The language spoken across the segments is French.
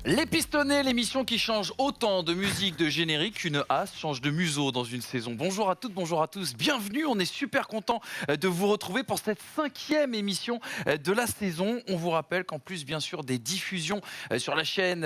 Les Pistonnés, l'émission qui change autant de musique de générique qu'une as change de museau dans une saison. Bonjour à toutes, bonjour à tous, bienvenue, on est super content de vous retrouver pour cette 5e émission de la saison. On vous rappelle qu'en plus bien sûr des diffusions sur la chaîne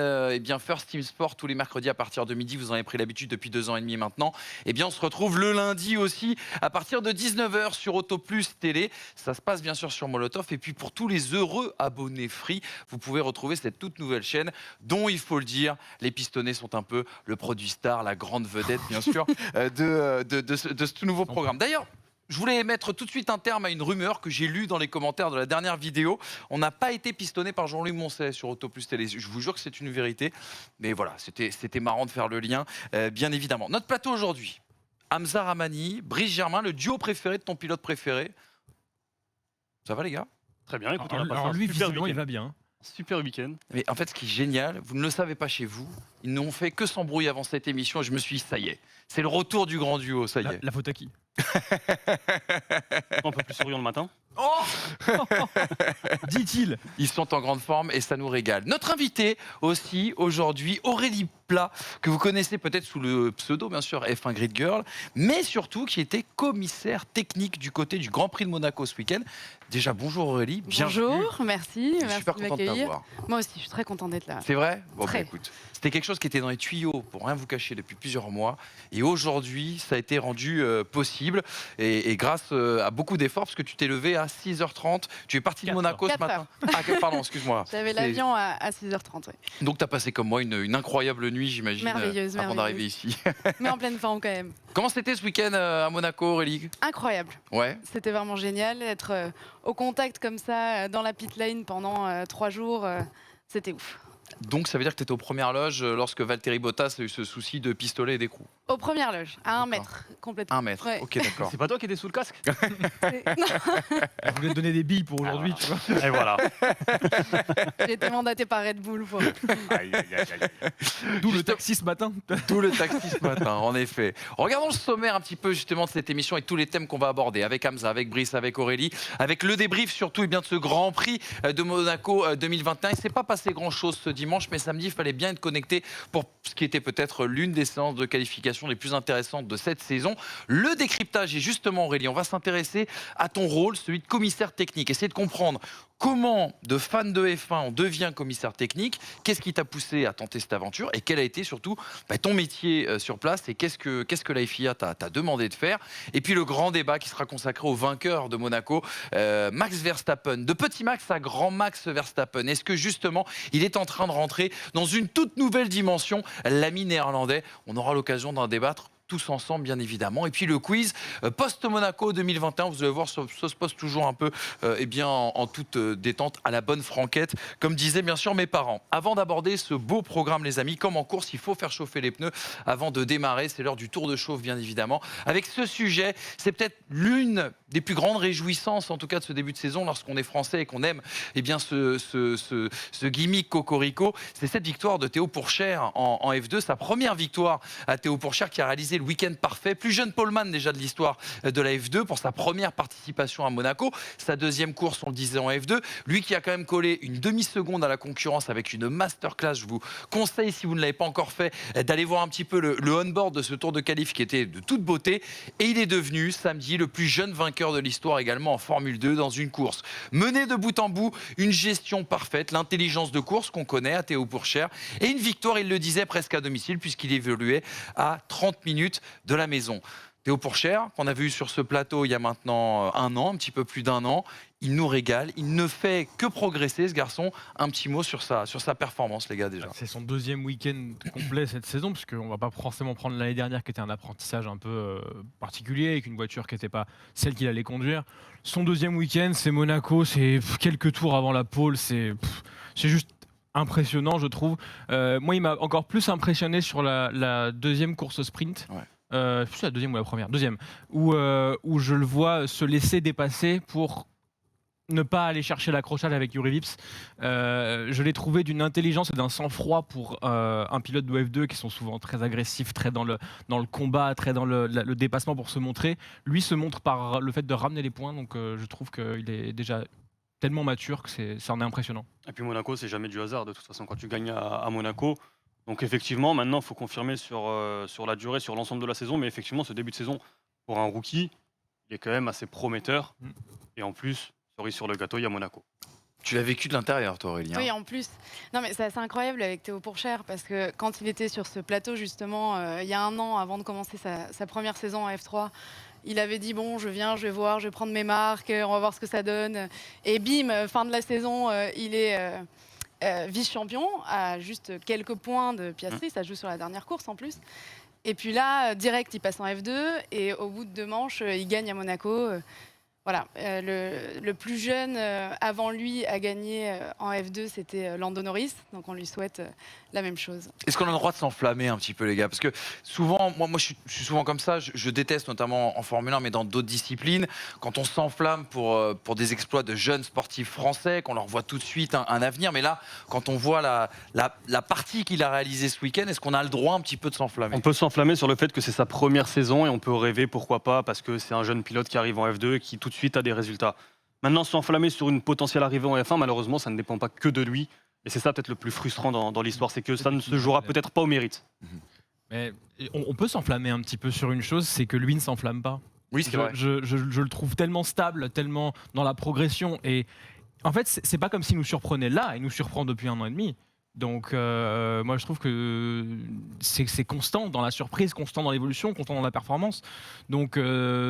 First Team Sport tous les mercredis à partir de midi, vous en avez pris l'habitude depuis 2 ans et demi maintenant. On se retrouve le lundi aussi à partir de 19h sur Autoplus Télé. Ça se passe bien sûr sur Molotov et puis pour tous les heureux abonnés free, vous pouvez retrouver cette toute nouvelle chaîne dont, il faut le dire, les Pistonnés sont un peu le produit star, la grande vedette, bien sûr, de ce tout nouveau programme. D'ailleurs, je voulais mettre tout de suite un terme à une rumeur que j'ai lue dans les commentaires de la dernière vidéo. On n'a pas été pistonné par Jean-Louis Moncet sur Autoplus Télé. Je vous jure que c'est une vérité. Mais voilà, c'était marrant de faire le lien, bien évidemment. Notre plateau aujourd'hui, Hamza Rahmani, Brice Germain, le duo préféré de ton pilote préféré. Ça va les gars? Très bien, écoute, Alors lui, visiblement, il va bien. Super week-end. Mais en fait, ce qui est génial, vous ne le savez pas chez vous, ils n'ont fait que s'embrouiller avant cette émission et je me suis dit, ça y est, c'est le retour du grand duo, ça y est. La faute à qui? Un peu plus souriant le matin. Oh Dit-il. Ils sont en grande forme et ça nous régale. Notre invité aussi aujourd'hui, Aurélie Plat, que vous connaissez peut-être sous le pseudo, bien sûr, F1 Grid Girl, mais surtout qui était commissaire technique du côté du Grand Prix de Monaco ce week-end. Déjà, bonjour Aurélie, bienvenue. Bonjour, merci. Je suis Merci super de content de m'accueillir. t'avoir. Moi aussi, je suis très contente d'être là. C'est vrai? Bon, Très. écoute, c'était quelque chose qui était dans les tuyaux, pour rien vous cacher, depuis plusieurs mois. Et aujourd'hui, ça a été rendu possible. Et grâce à beaucoup d'efforts, parce que tu t'es levé à 6h30. Tu es parti de Monaco ce 4 matin. Ah, pardon, excuse-moi. J'avais l'avion à 6h30. Oui. Donc, tu as passé comme moi une incroyable nuit, j'imagine, Merveilleuse, avant merveilleuse. d'arriver ici. Mais en pleine forme quand même. Comment c'était ce week-end à Monaco, Aurélie? Incroyable. Ouais. C'était vraiment génial d'être au contact comme ça, dans la pit lane pendant 3 jours. C'était ouf. Donc, ça veut dire que tu étais aux premières loges lorsque Valtteri Bottas a eu ce souci de pistolet et d'écrou. Aux premières loges, à 1 D'accord. mètre, complètement. 1 mètre, Ouais. ok, d'accord. C'est pas toi qui étais sous le casque? Non, Elle voulait te donner des billes pour aujourd'hui, tu vois. Et voilà. j'ai été mandatée par Red Bull. Pour... D'où le taxi ce matin. Tout le taxi ce matin, en effet. Regardons le sommaire un petit peu justement de cette émission et tous les thèmes qu'on va aborder avec Hamza, avec Brice, avec Aurélie, avec le débrief surtout et bien de ce Grand Prix de Monaco 2021. Il ne s'est pas passé grand-chose ce dimanche, mais samedi, il fallait bien être connecté pour ce qui était peut-être l'une des séances de qualification les plus intéressantes de cette saison. Le décryptage, et justement Aurélie, on va s'intéresser à ton rôle, celui de commissaire technique. Essayer de comprendre comment, de fan de F1, on devient commissaire technique. Qu'est-ce qui t'a poussé à tenter cette aventure et quel a été surtout ton métier sur place et qu'est-ce que la FIA t'a demandé de faire. Et puis le grand débat qui sera consacré au vainqueur de Monaco, Max Verstappen. De petit Max à grand Max Verstappen. Est-ce que justement, il est en train de rentrer dans une toute nouvelle dimension, l'ami néerlandais? On aura l'occasion d'en débattre tous ensemble, bien évidemment. Et puis le quiz post-Monaco 2021, vous allez voir, ça se pose toujours un peu en toute détente, à la bonne franquette, comme disaient bien sûr mes parents. Avant d'aborder ce beau programme, les amis, comme en course, il faut faire chauffer les pneus avant de démarrer. C'est l'heure du tour de chauffe, bien évidemment. Avec ce sujet, c'est peut-être l'une des plus grandes réjouissances, en tout cas de ce début de saison, lorsqu'on est français et qu'on aime ce gimmick cocorico. C'est cette victoire de Théo Pourchaire en F2, sa première victoire à Théo Pourchaire qui a réalisé le week-end parfait. Plus jeune poleman déjà de l'histoire de la F2 pour sa première participation à Monaco. Sa deuxième course, on le disait, en F2. Lui qui a quand même collé une demi-seconde à la concurrence avec une masterclass. Je vous conseille, si vous ne l'avez pas encore fait, d'aller voir un petit peu le on-board de ce tour de qualif qui était de toute beauté. Et il est devenu samedi le plus jeune vainqueur de l'histoire également en Formule 2 dans une course menée de bout en bout, une gestion parfaite, l'intelligence de course qu'on connaît à Théo Pourchaire et une victoire, il le disait, presque à domicile puisqu'il évoluait à 30 minutes de la maison. Théo Pourchaire, qu'on a vu sur ce plateau il y a maintenant un an, un petit peu plus d'1 an, il nous régale, il ne fait que progresser ce garçon. Un petit mot sur sa performance, les gars, déjà. C'est son deuxième week-end complet cette saison, parce qu'on ne va pas forcément prendre l'année dernière qui était un apprentissage un peu particulier, avec une voiture qui n'était pas celle qu'il allait conduire. Son deuxième week-end, c'est Monaco, c'est quelques tours avant la pole, c'est juste impressionnant, je trouve. Moi, il m'a encore plus impressionné sur la deuxième course sprint. Ouais. Plus la deuxième ou la première, deuxième, où je le vois se laisser dépasser pour ne pas aller chercher l'accrochage avec Yuri Vips. Je l'ai trouvé d'une intelligence et d'un sang-froid pour un pilote de F2 qui sont souvent très agressifs, très dans le combat, très dans le dépassement pour se montrer. Lui se montre par le fait de ramener les points, donc je trouve qu'il est déjà tellement mature que ça en est impressionnant. Et puis Monaco, c'est jamais du hasard de toute façon quand tu gagnes à Monaco. Donc effectivement, maintenant, il faut confirmer sur la durée, sur l'ensemble de la saison. Mais effectivement, ce début de saison, pour un rookie, il est quand même assez prometteur. Et en plus, cerise sur le gâteau, il y a Monaco. Tu l'as vécu de l'intérieur, toi, Aurélien. Oui, en plus. Non, mais c'est assez incroyable avec Théo Pourchère parce que quand il était sur ce plateau, justement, il y a un an, avant de commencer sa première saison en F3, il avait dit bon, je viens, je vais voir, je vais prendre mes marques, on va voir ce que ça donne. Et bim, fin de la saison, il est vice-champion à juste quelques points de Piastri. Ça joue sur la dernière course en plus. Et puis là, direct, il passe en F2 et au bout de 2 manches, il gagne à Monaco. Voilà, le plus jeune avant lui à gagner en F2, c'était Lando Norris. Donc on lui souhaite la même chose. Est-ce qu'on a le droit de s'enflammer un petit peu, les gars? Parce que souvent, moi je suis souvent comme ça, je déteste notamment en Formule 1, mais dans d'autres disciplines, quand on s'enflamme pour des exploits de jeunes sportifs français, qu'on leur voit tout de suite un avenir. Mais là, quand on voit la partie qu'il a réalisée ce week-end, est-ce qu'on a le droit un petit peu de s'enflammer? On peut s'enflammer sur le fait que c'est sa première saison et on peut rêver, pourquoi pas, parce que c'est un jeune pilote qui arrive en F2 et qui tout de suite a des résultats. Maintenant, s'enflammer sur une potentielle arrivée en F1, malheureusement, ça ne dépend pas que de lui. Et c'est ça peut-être le plus frustrant dans l'histoire, c'est que ça ne se jouera peut-être pas au mérite. Mais on peut s'enflammer un petit peu sur une chose, c'est que lui ne s'enflamme pas. Oui, c'est vrai. Je le trouve tellement stable, tellement dans la progression. Et en fait, c'est pas comme s'il nous surprenait là, il nous surprend depuis 1 an et demi. Donc moi je trouve que c'est constant dans la surprise, constant dans l'évolution, constant dans la performance. Donc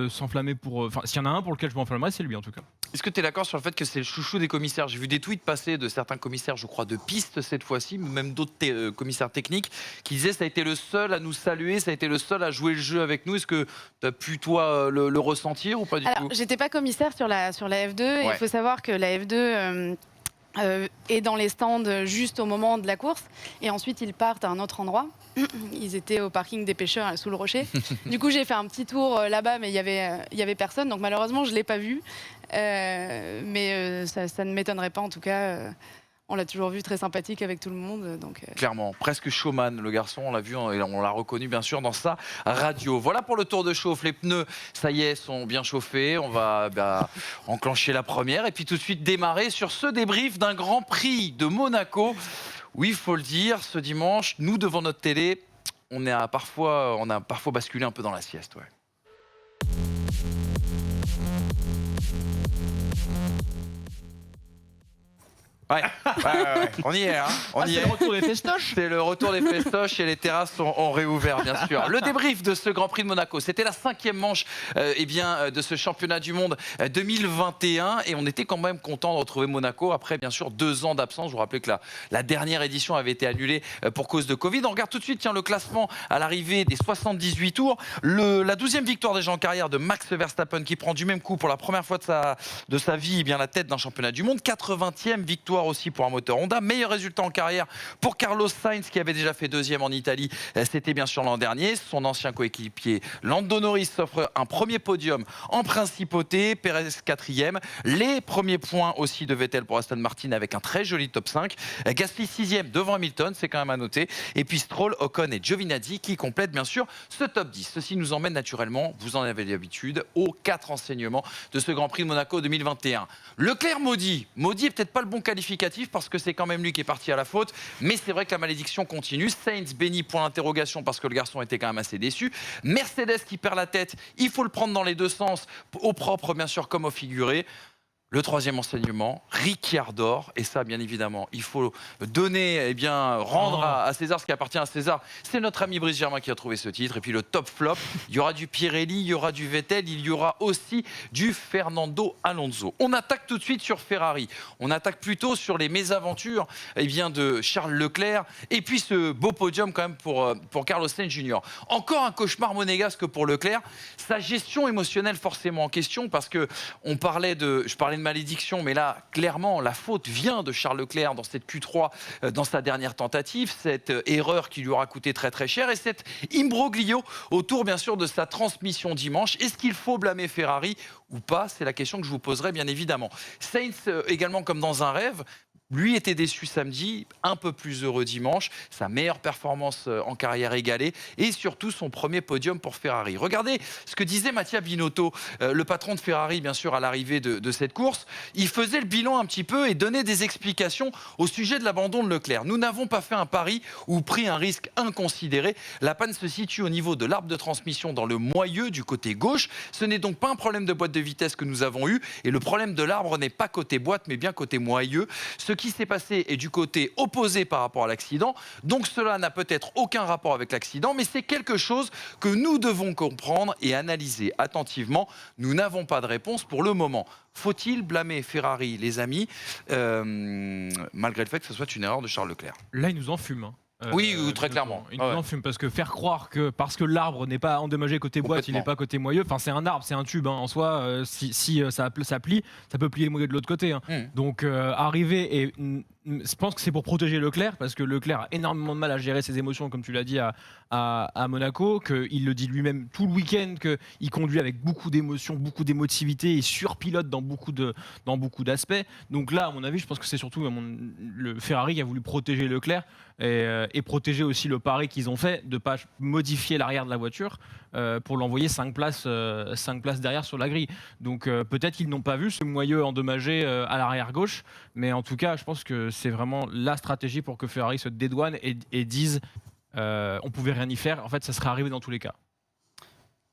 s'enflammer pour... Enfin, s'il y en a un pour lequel je m'enflammerais, c'est lui en tout cas. Est-ce que tu es d'accord sur le fait que c'est le chouchou des commissaires? J'ai vu des tweets passer de certains commissaires, je crois, de piste cette fois-ci, même d'autres commissaires techniques, qui disaient ça a été le seul à nous saluer, ça a été le seul à jouer le jeu avec nous. Est-ce que tu as pu, toi, le ressentir ou pas du tout? J'étais pas commissaire sur la F2. Ouais. Il faut savoir que la F2... est dans les stands juste au moment de la course et ensuite ils partent à un autre endroit. Ils étaient au parking des pêcheurs sous le rocher. Du coup j'ai fait un petit tour là-bas mais il y avait personne donc malheureusement je l'ai pas vu. Mais ça ne m'étonnerait pas en tout cas. On l'a toujours vu très sympathique avec tout le monde. Donc, Clairement, presque showman le garçon, on l'a vu et on l'a reconnu bien sûr dans sa radio. Voilà pour le tour de chauffe, les pneus ça y est sont bien chauffés, on va enclencher la première et puis tout de suite démarrer sur ce débrief d'un Grand Prix de Monaco. Oui, il faut le dire, ce dimanche, nous devant notre télé, on a parfois basculé un peu dans la sieste. Ouais. Ouais. On y est, hein. On y est. C'est le retour des festoches. C'est le retour des festoches et les terrasses ont réouvert, bien sûr. Le débrief de ce Grand Prix de Monaco, c'était la 5e manche de ce championnat du monde 2021 et on était quand même content de retrouver Monaco après, bien sûr, 2 ans d'absence. Je vous rappelais que la dernière édition avait été annulée pour cause de Covid. On regarde tout de suite le classement à l'arrivée des 78 tours. La 12e victoire déjà en carrière de Max Verstappen qui prend du même coup pour la première fois de sa vie la tête d'un championnat du monde. 80e victoire aussi pour un moteur Honda. Meilleur résultat en carrière pour Carlos Sainz qui avait déjà fait 2e en Italie. C'était bien sûr l'an dernier. Son ancien coéquipier Lando Norris s'offre un premier podium en principauté. Perez 4e. Les premiers points aussi de Vettel pour Aston Martin avec un très joli top 5. Gasly 6e devant Hamilton, c'est quand même à noter. Et puis Stroll, Ocon et Giovinazzi qui complètent bien sûr ce top 10. Ceci nous emmène naturellement, vous en avez l'habitude, aux 4 enseignements de ce Grand Prix de Monaco 2021. Leclerc maudit. Maudit est peut-être pas le bon qualificatif parce que c'est quand même lui qui est parti à la faute, mais c'est vrai que la malédiction continue. Sainz béni pour l'interrogation parce que le garçon était quand même assez déçu. Mercedes qui perd la tête, il faut le prendre dans les 2 sens, au propre bien sûr comme au figuré. Le 3e enseignement, Ricciardo, et ça bien évidemment, il faut donner, rendre à César ce qui appartient à César. C'est notre ami Brice Germain qui a trouvé ce titre. Et puis le top flop, il y aura du Pirelli, il y aura du Vettel, il y aura aussi du Fernando Alonso. On attaque tout de suite sur Ferrari. On attaque plutôt sur les mésaventures de Charles Leclerc. Et puis ce beau podium quand même pour Carlos Sainz Jr. Encore un cauchemar monégasque pour Leclerc. Sa gestion émotionnelle forcément en question parce que je parlais une malédiction, mais là, clairement, la faute vient de Charles Leclerc dans cette Q3, dans sa dernière tentative, cette erreur qui lui aura coûté très très cher, et cet imbroglio autour, bien sûr, de sa transmission dimanche. Est-ce qu'il faut blâmer Ferrari ou pas? C'est la question que je vous poserai, bien évidemment. Sainz, également, comme dans un rêve, lui était déçu samedi, un peu plus heureux dimanche, sa meilleure performance en carrière égalée et surtout son premier podium pour Ferrari. Regardez ce que disait Mattia Binotto, le patron de Ferrari bien sûr à l'arrivée de cette course. Il faisait le bilan un petit peu et donnait des explications au sujet de l'abandon de Leclerc. Nous n'avons pas fait un pari ou pris un risque inconsidéré. La panne se situe au niveau de l'arbre de transmission dans le moyeu du côté gauche. Ce n'est donc pas un problème de boîte de vitesse que nous avons eu et le problème de l'arbre n'est pas côté boîte mais bien côté moyeu. Ce qui s'est passé est du côté opposé par rapport à l'accident. Donc cela n'a peut-être aucun rapport avec l'accident, mais c'est quelque chose que nous devons comprendre et analyser attentivement. Nous n'avons pas de réponse pour le moment. Faut-il blâmer Ferrari, les amis, malgré le fait que ce soit une erreur de Charles Leclerc? Là, il nous en fume. Hein. Oui, très clairement. Il nous en fume parce que faire croire que parce que l'arbre n'est pas endommagé côté boîte, il n'est pas côté moyeu. Enfin, c'est un arbre, c'est un tube en soi. Si ça plie, ça peut plier le moyeu de l'autre côté. Hein. Donc arriver et je pense que c'est pour protéger Leclerc parce que Leclerc a énormément de mal à gérer ses émotions, comme tu l'as dit à Monaco, qu'il le dit lui-même tout le week-end, qu'il conduit avec beaucoup d'émotions, beaucoup d'émotivité et surpilote dans beaucoup d'aspects. Donc là, à mon avis, je pense que c'est surtout le Ferrari qui a voulu protéger Leclerc et protéger aussi le pari qu'ils ont fait de ne pas modifier l'arrière de la voiture pour l'envoyer 5 places derrière sur la grille. Donc peut-être qu'ils n'ont pas vu ce moyeu endommagé à l'arrière gauche, mais en tout cas, je pense que c'est vraiment la stratégie pour que Ferrari se dédouane et dise on pouvait rien y faire. En fait, ça serait arrivé dans tous les cas.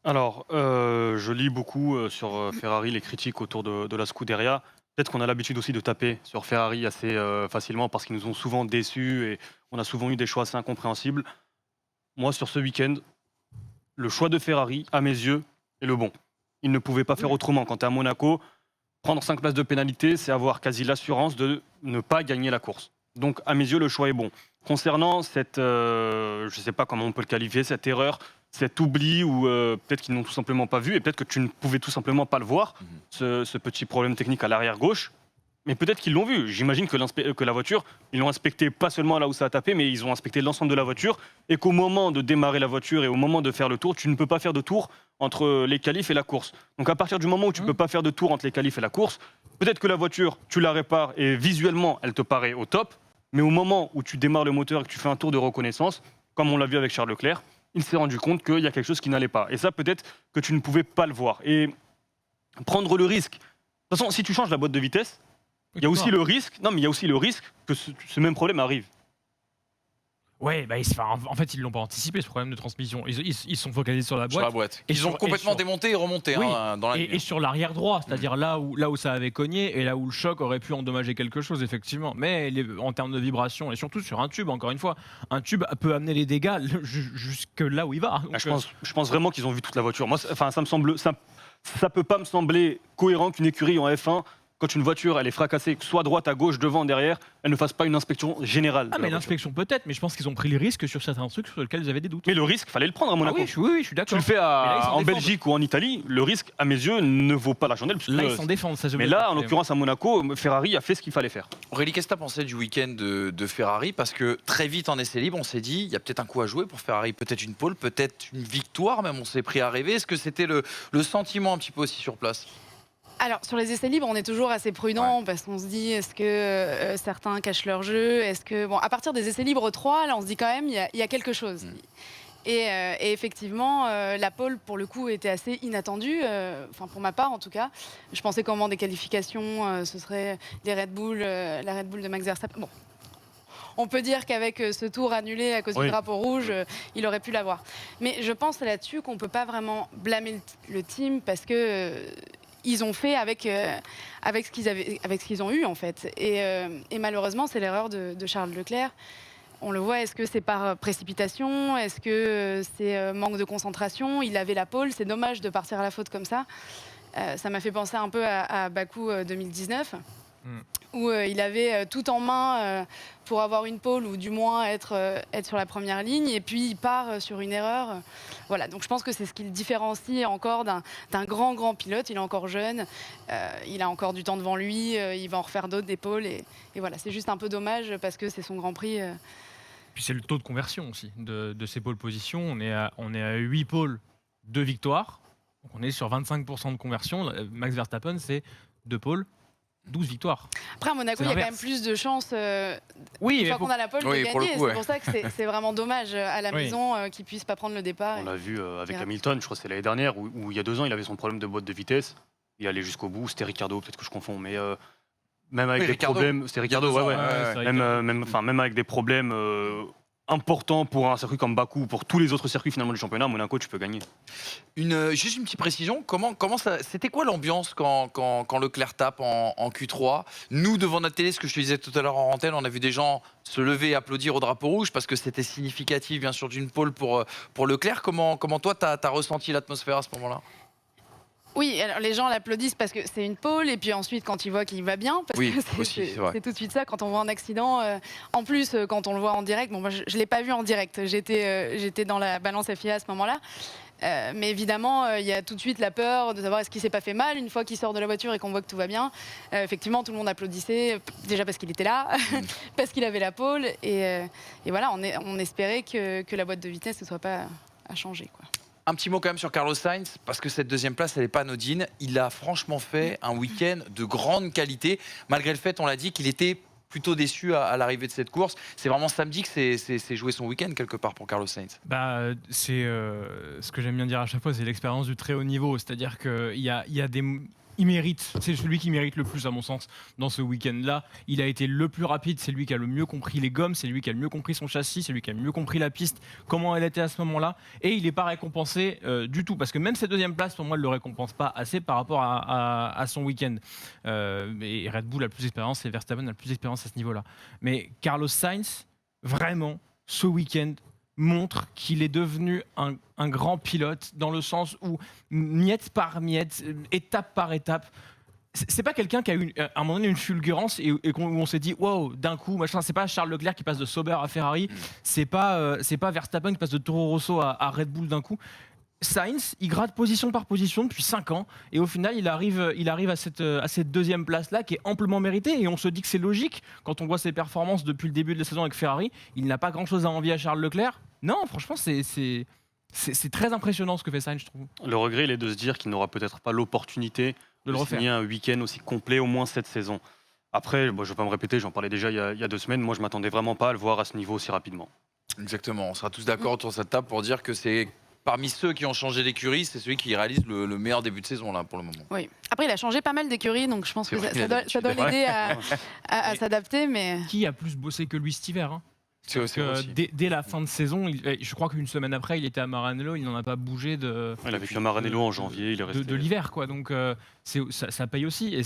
Alors, je lis beaucoup sur Ferrari les critiques autour de la Scuderia. Peut-être qu'on a l'habitude aussi de taper sur Ferrari assez facilement parce qu'ils nous ont souvent déçus et on a souvent eu des choix assez incompréhensibles. Moi, sur ce week-end, le choix de Ferrari, à mes yeux, est le bon. Ils ne pouvaient pas faire autrement. Quand tu es à Monaco, prendre 5 places de pénalité, c'est avoir quasi l'assurance de ne pas gagner la course. Donc, à mes yeux, le choix est bon. Concernant cette, je ne sais pas comment on peut le qualifier, cette erreur, cet oubli, ou peut-être qu'ils n'ont tout simplement pas vu, et peut-être que tu ne pouvais tout simplement pas le voir, ce petit problème technique à l'arrière gauche, mais peut-être qu'ils l'ont vu. J'imagine que la voiture, ils l'ont inspectée pas seulement là où ça a tapé, mais ils ont inspecté l'ensemble de la voiture, et qu'au moment de démarrer la voiture et au moment de faire le tour, tu ne peux pas faire de tour entre les qualifs et la course. Donc à partir du moment où tu ne peux pas faire de tour entre les qualifs et la course, peut-être que la voiture, tu la répares et visuellement, elle te paraît au top, mais au moment où tu démarres le moteur et que tu fais un tour de reconnaissance, comme on l'a vu avec Charles Leclerc, il s'est rendu compte qu'il y a quelque chose qui n'allait pas. Et ça, peut-être que tu ne pouvais pas le voir. Et prendre le risque. De toute façon, si tu changes la boîte de vitesse, il y a aussi le risque. Non, mais il y a aussi le risque que ce même problème arrive. Ouais, en fait, ils l'ont pas anticipé ce problème de transmission. Ils sont focalisés sur la boîte. Ils ont complètement démonté et remonté dans la ligne. Et sur l'arrière droit, c'est-à-dire là où ça avait cogné et là où le choc aurait pu endommager quelque chose, effectivement. Mais en termes de vibration et surtout sur un tube, encore une fois, un tube peut amener les dégâts jusque là où il va. Donc, je pense vraiment qu'ils ont vu toute la voiture. Moi, ça peut pas me sembler cohérent qu'une écurie en F1, quand une voiture elle est fracassée, soit à droite, à gauche, devant, derrière, elle ne fasse pas une inspection générale. Ah, mais l'inspection peut-être, mais je pense qu'ils ont pris les risques sur certains trucs sur lesquels ils avaient des doutes. Mais le risque, fallait le prendre à Monaco. Oui, je suis d'accord. Tu le fais en Belgique ou en Italie, le risque, à mes yeux, ne vaut pas la chandelle. Là, ils s'en défendent. Mais là, en l'occurrence, à Monaco, Ferrari a fait ce qu'il fallait faire. Aurélie, qu'est-ce que tu as pensé du week-end de Ferrari? Parce que très vite en essai libre, on s'est dit, il y a peut-être un coup à jouer pour Ferrari, peut-être une pole, peut-être une victoire, même on s'est pris à rêver. Est-ce que c'était le sentiment un petit peu aussi sur place? Alors, sur les essais libres, on est toujours assez prudent parce qu'on se dit, est-ce que certains cachent leur jeu? Est-ce que, bon, à partir des essais libres 3, là, on se dit quand même, il y a quelque chose. Et effectivement, la pole, pour le coup, était assez inattendue, enfin pour ma part en tout cas. Je pensais qu'au moment des qualifications, ce serait la Red Bull de Max Verstappen. Bon. On peut dire qu'avec ce tour annulé à cause du drapeau rouge, il aurait pu l'avoir. Mais je pense là-dessus qu'on ne peut pas vraiment blâmer le team parce que ils ont fait avec ce qu'ils ont eu en fait. Et malheureusement, c'est l'erreur de Charles Leclerc. On le voit, est-ce que c'est par précipitation? Est-ce que c'est manque de concentration? Il avait la pole, c'est dommage de partir à la faute comme ça. Ça m'a fait penser un peu à Bakou 2019. où il avait tout en main pour avoir une pole ou du moins être sur la première ligne, et puis il part sur une erreur. Voilà, donc je pense que c'est ce qui le différencie encore d'un grand pilote. Il est encore jeune, il a encore du temps devant lui, il va en refaire d'autres des poles, et voilà, c'est juste un peu dommage parce que c'est son Grand Prix. Puis c'est le taux de conversion aussi de ces pole positions. On est à 8 pôles, 2 victoires. Donc on est sur 25% de conversion. Max Verstappen, c'est 2 pôles, 12 victoires. Après, à Monaco, il y a quand même plus de chances, Oui, une mais fois qu'on a la pole, de Oui, gagner. pour le coup, C'est ouais. pour ça que c'est vraiment dommage à la Oui. maison qu'ils ne puissent pas prendre le départ. On l'a vu avec Et- Hamilton, je crois que c'est l'année dernière, où il y a 2 ans, il avait son problème de boîte de vitesse. Il allait jusqu'au bout. C'était Ricardo, peut-être que je confonds, mais même avec Oui, des Ricardo. problèmes. C'était Ricardo, Il y a 2 ouais, ans, ouais. c'est vrai que- Même avec des problèmes importants pour un circuit comme Bakou, pour tous les autres circuits finalement du championnat, à Monaco, tu peux gagner. Juste une petite précision, c'était quoi l'ambiance quand Leclerc tape en Q3 ? Nous, devant notre télé, ce que je te disais tout à l'heure en antenne, on a vu des gens se lever et applaudir au drapeau rouge parce que c'était significatif, bien sûr, d'une pole pour Leclerc. Comment toi, t'as ressenti l'atmosphère à ce moment-là ? Oui, alors les gens l'applaudissent parce que c'est une pole, et puis ensuite quand ils voient qu'il va bien, parce Oui, que aussi, c'est vrai. c'est tout de suite ça quand on voit un accident. En plus, quand on le voit en direct, bon, moi je ne l'ai pas vu en direct, j'étais dans la balance FIA à ce moment-là. Mais évidemment, il y a tout de suite la peur de savoir est-ce qu'il s'est pas fait mal une fois qu'il sort de la voiture et qu'on voit que tout va bien. Effectivement, tout le monde applaudissait, déjà parce qu'il était là, parce qu'il avait la pole, et voilà, on espérait que la boîte de vitesse ne soit pas à changer, quoi. Un petit mot quand même sur Carlos Sainz, parce que cette deuxième place, elle n'est pas anodine. Il a franchement fait un week-end de grande qualité, malgré le fait, on l'a dit, qu'il était plutôt déçu à l'arrivée de cette course. C'est vraiment samedi que c'est joué son week-end quelque part pour Carlos Sainz. C'est ce que j'aime bien dire à chaque fois, c'est l'expérience du très haut niveau. C'est-à-dire qu'il y a des... Il mérite, c'est celui qui mérite le plus à mon sens dans ce week-end-là. Il a été le plus rapide, c'est lui qui a le mieux compris les gommes, c'est lui qui a le mieux compris son châssis, c'est lui qui a le mieux compris la piste, comment elle était à ce moment-là. Et il n'est pas récompensé du tout, parce que même cette deuxième place, pour moi, ne le récompense pas assez par rapport à son week-end. Et Red Bull a le plus d'expérience et Verstappen a le plus d'expérience à ce niveau-là. Mais Carlos Sainz, vraiment, ce week-end, montre qu'il est devenu un grand pilote dans le sens où miette par miette, étape par étape. C'est pas quelqu'un qui a eu à un moment donné une fulgurance où on s'est dit wow, d'un coup, machin. C'est pas Charles Leclerc qui passe de Sauber à Ferrari, c'est pas Verstappen qui passe de Toro Rosso à Red Bull d'un coup. Sainz, il gratte position par position depuis 5 ans et au final il arrive à cette deuxième place là qui est amplement méritée, et on se dit que c'est logique quand on voit ses performances depuis le début de la saison avec Ferrari. Il n'a pas grand chose à envier à Charles Leclerc. Non, franchement c'est très impressionnant ce que fait Sainz, je trouve. Le regret, il est de se dire qu'il n'aura peut-être pas l'opportunité De le refaire. signer un week-end aussi complet au moins cette saison. Après, bon, je ne vais pas me répéter, j'en parlais déjà il y a 2 semaines, moi je m'attendais vraiment pas à le voir à ce niveau aussi rapidement. Exactement, on sera tous d'accord autour de cette table pour dire que c'est parmi ceux qui ont changé d'écurie, c'est celui qui réalise le meilleur début de saison là pour le moment. Oui. Après, il a changé pas mal d'écuries, donc je pense que C'est vrai, ça doit l'aider à s'adapter. Mais Qui a plus bossé que lui cet hiver, hein? C'est Parce que aussi. dès la fin de saison, je crois qu'une semaine après, il était à Maranello, il n'en a pas bougé Il a vécu à Maranello en janvier, il est resté. de l'hiver, quoi. Donc ça paye aussi, et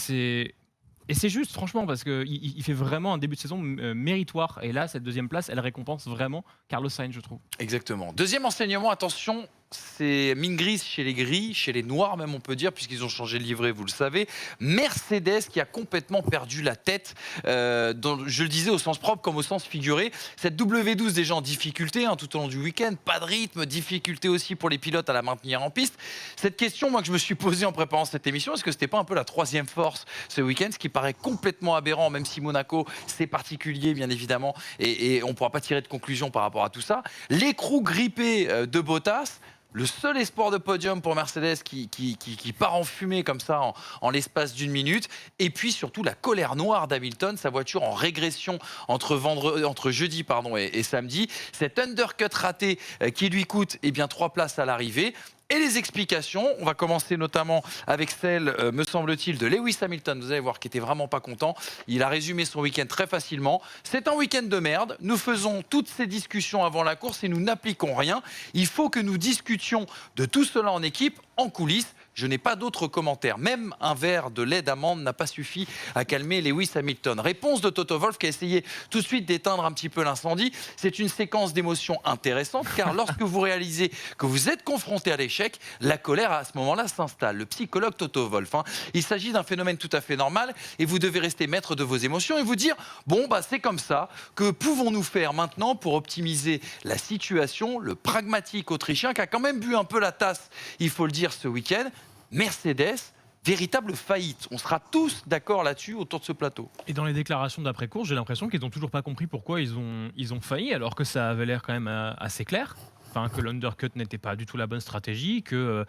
c'est juste, franchement, parce qu'il fait vraiment un début de saison méritoire. Et là, cette deuxième place, elle récompense vraiment Carlos Sainz, je trouve. Exactement. Deuxième enseignement, attention, c'est mine grise chez les gris, chez les noirs même on peut dire, puisqu'ils ont changé de livret, vous le savez. Mercedes qui a complètement perdu la tête, je le disais au sens propre comme au sens figuré. Cette W12 déjà en difficulté tout au long du week-end, pas de rythme, difficulté aussi pour les pilotes à la maintenir en piste. Cette question, moi, que je me suis posée en préparant cette émission, est-ce que c'était pas un peu la troisième force ce week-end, ce qui paraît complètement aberrant, même si Monaco c'est particulier bien évidemment, et on ne pourra pas tirer de conclusion par rapport à tout ça. L'écrou grippé de Bottas, le seul espoir de podium pour Mercedes qui part en fumée comme ça en l'espace d'une minute. Et puis surtout la colère noire d'Hamilton, sa voiture en régression entre jeudi et samedi. Cet undercut raté qui lui coûte 3 places à l'arrivée. Et les explications, on va commencer notamment avec celle, me semble-t-il, de Lewis Hamilton. Vous allez voir qu'il était vraiment pas content. Il a résumé son week-end très facilement. C'est un week-end de merde. Nous faisons toutes ces discussions avant la course et nous n'appliquons rien. Il faut que nous discutions de tout cela en équipe, en coulisses. Je n'ai pas d'autres commentaires. Même un verre de lait d'amande n'a pas suffi à calmer Lewis Hamilton. Réponse de Toto Wolff qui a essayé tout de suite d'éteindre un petit peu l'incendie. C'est une séquence d'émotions intéressante car lorsque vous réalisez que vous êtes confronté à l'échec, la colère à ce moment-là s'installe. Le psychologue Toto Wolff. Il s'agit d'un phénomène tout à fait normal et vous devez rester maître de vos émotions et vous dire bon, c'est comme ça. Que pouvons-nous faire maintenant pour optimiser la situation? Le pragmatique autrichien qui a quand même bu un peu la tasse, il faut le dire, ce week-end. Mercedes, véritable faillite. On sera tous d'accord là-dessus autour de ce plateau. Et dans les déclarations d'après-course, j'ai l'impression qu'ils n'ont toujours pas compris pourquoi ils ont failli, alors que ça avait l'air quand même assez clair. Enfin, que l'undercut n'était pas du tout la bonne stratégie, que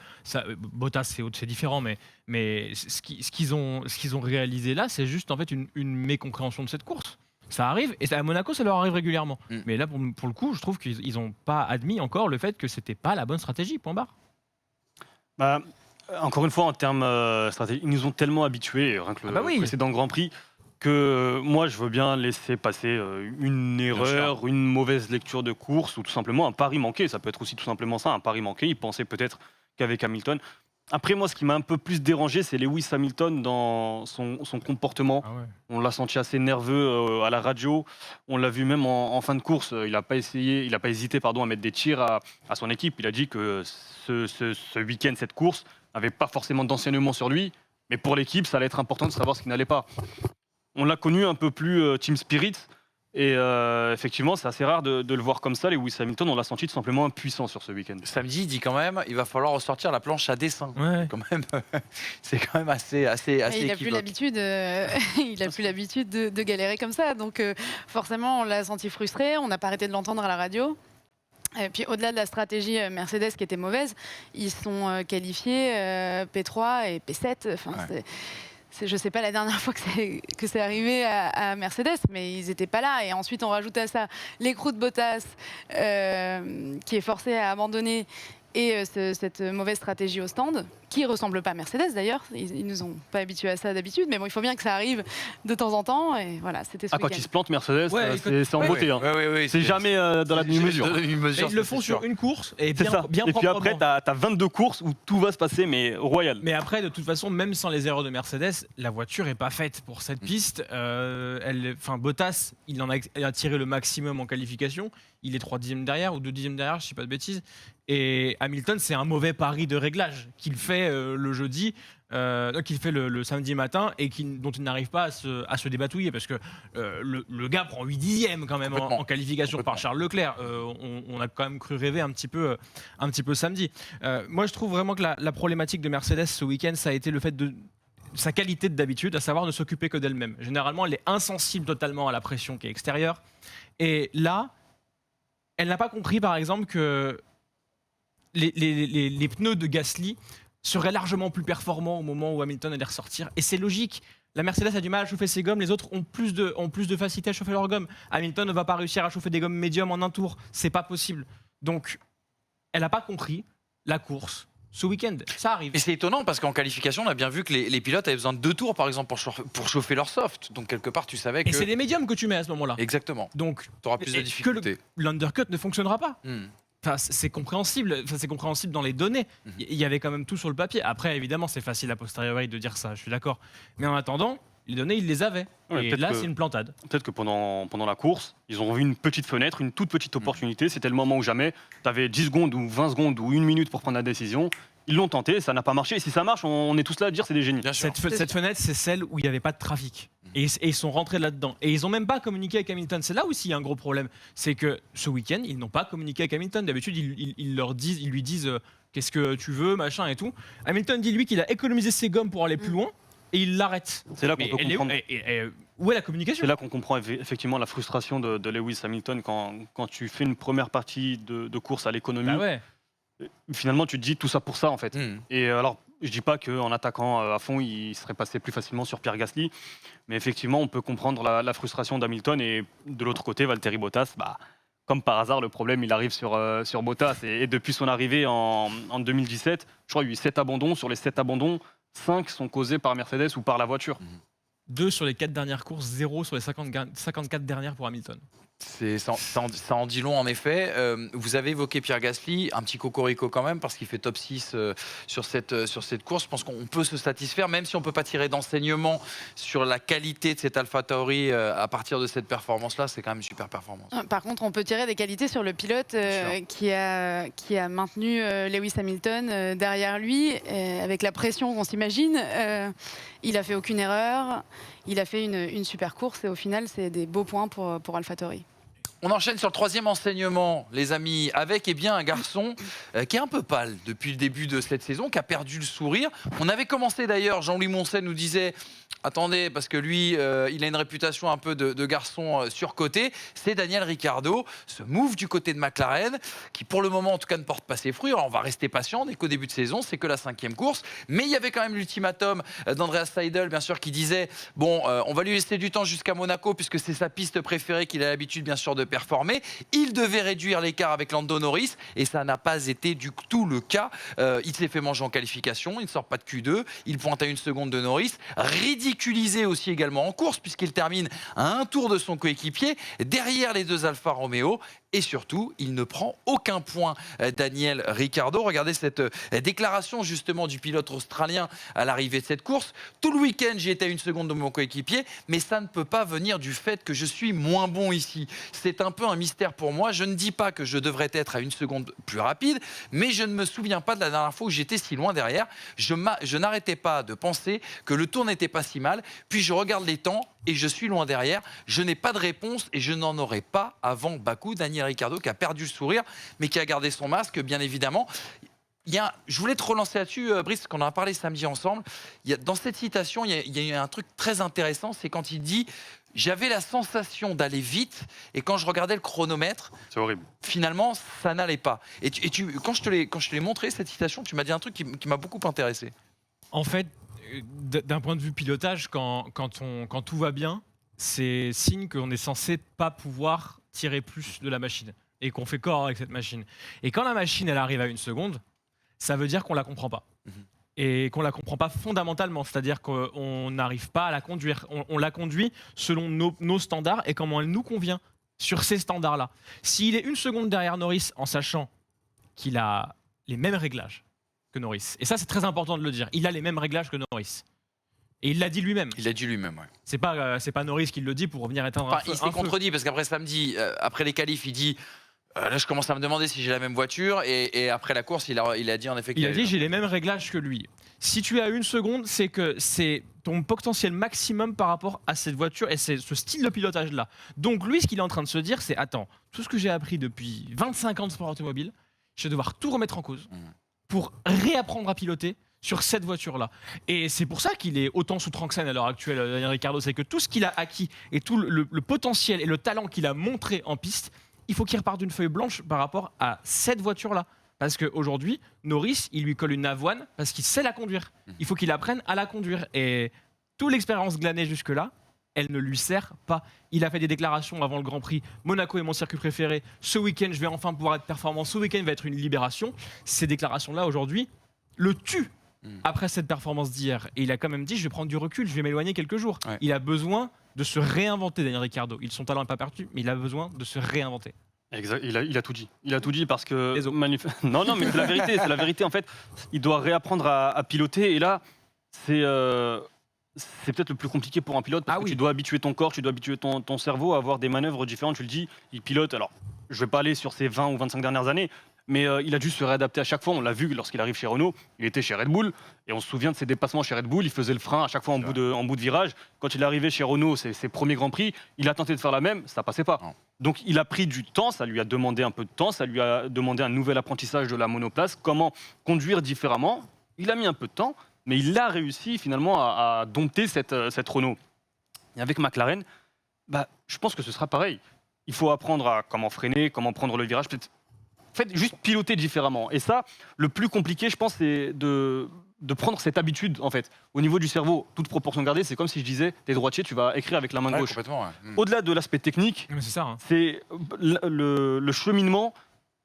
Bottas c'est différent, mais ce qu'ils ont réalisé là, c'est juste en fait une mécompréhension de cette course. Ça arrive, et à Monaco, ça leur arrive régulièrement. Mais là, pour le coup, je trouve qu'ils n'ont pas admis encore le fait que c'était pas la bonne stratégie, point barre. Encore une fois, en termes stratégiques, ils nous ont tellement habitués, rien que le précédent Grand Prix, que moi, je veux bien laisser passer une erreur, une mauvaise lecture de course, ou tout simplement un pari manqué. Ça peut être aussi tout simplement ça, un pari manqué. Ils pensaient peut-être qu'avec Hamilton... Après, moi, ce qui m'a un peu plus dérangé, c'est Lewis Hamilton dans son comportement. Ah ouais. On l'a senti assez nerveux à la radio. On l'a vu même en fin de course. Il n'a pas hésité à mettre des tirs à son équipe. Il a dit que ce week-end, cette course, n'avait pas forcément d'enseignement sur lui. Mais pour l'équipe, ça allait être important de savoir ce qui n'allait pas. On l'a connu un peu plus team spirit. Et effectivement, c'est assez rare de le voir comme ça. Lewis Hamilton, on l'a senti tout simplement impuissant sur ce week-end. Samedi, il dit quand même, il va falloir ressortir la planche à dessin. Ouais. Quand même, c'est quand même assez Il n'a plus équivoque. l'habitude, il a plus l'habitude de galérer comme ça. Donc forcément, on l'a senti frustré. On n'a pas arrêté de l'entendre à la radio. Et puis au-delà de la stratégie Mercedes qui était mauvaise, ils sont qualifiés P3 et P7. Enfin, je ne sais pas la dernière fois que c'est arrivé à Mercedes, mais ils n'étaient pas là. Et ensuite, on rajoute à ça l'écrou de Bottas qui est forcé à abandonner et cette mauvaise stratégie au stand, qui ne ressemble pas à Mercedes d'ailleurs. Ils ne nous ont pas habitués à ça d'habitude, mais bon, il faut bien que ça arrive de temps en temps. Et voilà, c'était ce quand week-end. ils se plantent, Mercedes, Ouais, c'est en beauté. C'est jamais dans la demi-mesure. Ils le font sur une course et bien Et puis après, proprement. tu as 22 courses où tout va se passer, mais royal. Mais après, de toute façon, même sans les erreurs de Mercedes, la voiture n'est pas faite pour cette piste. Bottas, il en a tiré le maximum en qualification. Il est 3 dixièmes derrière ou 2 dixièmes derrière, je ne dis pas de bêtises. Et Hamilton, c'est un mauvais pari de réglage qu'il fait le jeudi, qu'il fait le samedi matin et dont il n'arrive pas à se débatouiller parce que le gars prend 8 dixièmes quand même en qualification par Charles Leclerc. On a quand même cru rêver un petit peu samedi. Moi, je trouve vraiment que la problématique de Mercedes ce week-end, ça a été le fait de sa qualité d'habitude, à savoir ne s'occuper que d'elle-même. Généralement, elle est insensible totalement à la pression qui est extérieure. Et là, elle n'a pas compris, par exemple, que les pneus de Gasly seraient largement plus performants au moment où Hamilton allait ressortir. Et c'est logique. La Mercedes a du mal à chauffer ses gommes, les autres ont plus de facilité à chauffer leurs gommes. Hamilton ne va pas réussir à chauffer des gommes médium en un tour. C'est pas possible. Donc, elle n'a pas compris la course ce week-end. Ça arrive. Et c'est étonnant parce qu'en qualification, on a bien vu que les pilotes avaient besoin de 2 tours, par exemple, pour chauffer leur soft. Donc, quelque part, tu savais que... Et c'est des médiums que tu mets à ce moment-là. Exactement. Donc, tu auras plus de difficultés. L'undercut ne fonctionnera pas. Enfin, c'est compréhensible. Enfin, c'est compréhensible dans les données. Il y avait quand même tout sur le papier. Après, évidemment, c'est facile a posteriori de dire ça. Je suis d'accord. Mais en attendant, les données, ils les avaient. Ouais, et là, c'est une plantade. Peut-être que pendant la course, ils ont vu une petite fenêtre, une toute petite opportunité. C'était le moment où jamais. Tu avais 10 secondes ou 20 secondes ou 1 minute pour prendre la décision. Ils l'ont tenté, ça n'a pas marché. Et si ça marche, on est tous là à dire c'est des génies. Cette fenêtre, c'est celle où il n'y avait pas de trafic. Et ils sont rentrés là-dedans. Et ils n'ont même pas communiqué avec Hamilton. C'est là aussi il y a un gros problème. C'est que ce week-end, ils n'ont pas communiqué avec Hamilton. D'habitude, ils lui disent qu'est-ce que tu veux, machin et tout. Hamilton dit lui qu'il a économisé ses gommes pour aller plus loin et il l'arrête. C'est là qu'on peut comprendre. Où est la communication ? C'est là qu'on comprend effectivement la frustration de Lewis Hamilton quand tu fais une première partie de course à l'économie. Bah ouais. Finalement, tu te dis tout ça pour ça en fait. Et alors, je dis pas qu'en attaquant à fond, il serait passé plus facilement sur Pierre Gasly, mais effectivement, on peut comprendre la frustration d'Hamilton. Et de l'autre côté, Valtteri Bottas, comme par hasard, le problème il arrive sur Bottas. Et depuis son arrivée en 2017, je crois qu'il y a eu 7 abandons. Sur les 7 abandons, 5 sont causés par Mercedes ou par la voiture. 2 sur les 4 dernières courses, 0 sur les 54 dernières pour Hamilton. Ça en dit long, en effet. Vous avez évoqué Pierre Gasly, un petit cocorico quand même, parce qu'il fait top 6 sur cette course. Je pense qu'on peut se satisfaire, même si on ne peut pas tirer d'enseignement sur la qualité de cet AlphaTauri à partir de cette performance-là. C'est quand même une super performance. Par contre, on peut tirer des qualités sur le pilote qui a maintenu Lewis Hamilton derrière lui, avec la pression qu'on s'imagine. Il a fait aucune erreur, il a fait une super course et au final, c'est des beaux points pour AlphaTauri. On enchaîne sur le troisième enseignement, les amis, avec un garçon qui est un peu pâle depuis le début de cette saison, qui a perdu le sourire. On avait commencé d'ailleurs, Jean-Louis Moncey nous disait « Attendez, parce que lui, il a une réputation un peu de garçon surcoté. » C'est Daniel Ricciardo, ce move du côté de McLaren, qui pour le moment en tout cas ne porte pas ses fruits. Alors on va rester patient, dès qu'au début de saison, c'est que la 5e course. Mais il y avait quand même l'ultimatum d'Andreas Seidel, bien sûr, qui disait « Bon, on va lui laisser du temps jusqu'à Monaco, puisque c'est sa piste préférée qu'il a l'habitude, bien sûr, de performer. » Il devait réduire l'écart avec Lando Norris et ça n'a pas été du tout le cas. Il s'est fait manger en qualification, il ne sort pas de Q2, il pointe à 1 seconde de Norris, ridiculisé aussi également en course puisqu'il termine à 1 tour de son coéquipier derrière les 2 Alfa Romeo. Et surtout, il ne prend aucun point, Daniel Ricciardo. Regardez cette déclaration justement du pilote australien à l'arrivée de cette course. Tout le week-end, j'ai été à 1 seconde de mon coéquipier, mais ça ne peut pas venir du fait que je suis moins bon ici. C'est un peu un mystère pour moi. Je ne dis pas que je devrais être à 1 seconde plus rapide, mais je ne me souviens pas de la dernière fois où j'étais si loin derrière. Je n'arrêtais pas de penser que le tour n'était pas si mal. Puis je regarde les temps et je suis loin derrière. Je n'ai pas de réponse et je n'en aurai pas avant Bakou. Daniel Ricciardo qui a perdu le sourire, mais qui a gardé son masque, bien évidemment. Je voulais te relancer là-dessus, Brice, parce qu'on en a parlé samedi ensemble. Dans cette citation, il y a un truc très intéressant, c'est quand il dit « J'avais la sensation d'aller vite, et quand je regardais le chronomètre, C'est horrible. finalement, ça n'allait pas. » Quand je te l'ai montré, cette citation, tu m'as dit un truc qui m'a beaucoup intéressé. En fait, d'un point de vue pilotage, quand tout va bien, c'est signe qu'on est censé pas pouvoir tirer plus de la machine et qu'on fait corps avec cette machine. Et quand la machine elle arrive à 1 seconde, ça veut dire qu'on la comprend pas. Et qu'on la comprend pas fondamentalement, c'est-à-dire qu'on n'arrive pas à la conduire. On la conduit selon nos standards et comment elle nous convient sur ces standards-là. S'il est 1 seconde derrière Norris en sachant qu'il a les mêmes réglages que Norris, et ça c'est très important de le dire, il a les mêmes réglages que Norris. Et il l'a dit lui-même. Il l'a dit lui-même, ouais. C'est pas Norris qui le dit pour revenir éteindre un feu. Il s'est contredit parce qu'après samedi, après les qualifs, il dit là je commence à me demander si j'ai la même voiture et après la course il a dit en effet qu'il il a dit j'ai les mêmes réglages que lui. Si tu as 1 seconde, c'est que c'est ton potentiel maximum par rapport à cette voiture et c'est ce style de pilotage là. Donc lui ce qu'il est en train de se dire c'est attends, tout ce que j'ai appris depuis 25 ans de sport automobile, je vais devoir tout remettre en cause pour réapprendre à piloter sur cette voiture-là. Et c'est pour ça qu'il est autant sous Tranxène à l'heure actuelle, Daniel Ricciardo, c'est que tout ce qu'il a acquis et tout le potentiel et le talent qu'il a montré en piste, il faut qu'il reparte d'une feuille blanche par rapport à cette voiture-là. Parce qu'aujourd'hui, Norris, il lui colle une avoine parce qu'il sait la conduire. Il faut qu'il apprenne à la conduire. Et toute l'expérience glanée jusque-là, elle ne lui sert pas. Il a fait des déclarations avant le Grand Prix. Monaco est mon circuit préféré. Ce week-end, je vais enfin pouvoir être performant. Ce week-end va être une libération. Ces déclarations-là, aujourd'hui, le tuent après cette performance d'hier. Et il a quand même dit, je vais prendre du recul, je vais m'éloigner quelques jours. Ouais. Il a besoin de se réinventer, Daniel Ricciardo. Son talent n'est pas perdu, mais il a besoin de se réinventer. Exact. Il a tout dit. Il a tout dit parce que... Non, mais c'est la vérité. C'est la vérité, en fait. Il doit réapprendre à piloter. Et là, c'est peut-être le plus compliqué pour un pilote parce que tu dois habituer ton corps, tu dois habituer ton cerveau à avoir des manœuvres différentes. Tu le dis, il pilote. Alors, je ne vais pas aller sur ces 20 ou 25 dernières années, mais il a dû se réadapter à chaque fois. On l'a vu lorsqu'il arrive chez Renault, il était chez Red Bull, et on se souvient de ses dépassements chez Red Bull, il faisait le frein à chaque fois en bout de virage. Quand il est arrivé chez Renault, ses premiers Grands Prix, il a tenté de faire la même, ça passait pas. Non. Donc il a pris du temps, ça lui a demandé un peu de temps, ça lui a demandé un nouvel apprentissage de la monoplace, comment conduire différemment. Il a mis un peu de temps, mais il a réussi finalement à dompter cette Renault. Et avec McLaren, je pense que ce sera pareil. Il faut apprendre à comment freiner, comment prendre le virage, peut-être. En fait, juste piloter différemment. Et ça, le plus compliqué, je pense, c'est de prendre cette habitude, en fait. Au niveau du cerveau, toute proportion gardée, c'est comme si je disais, t'es droitier, tu vas écrire avec la main gauche. Au-delà de l'aspect technique, c'est le cheminement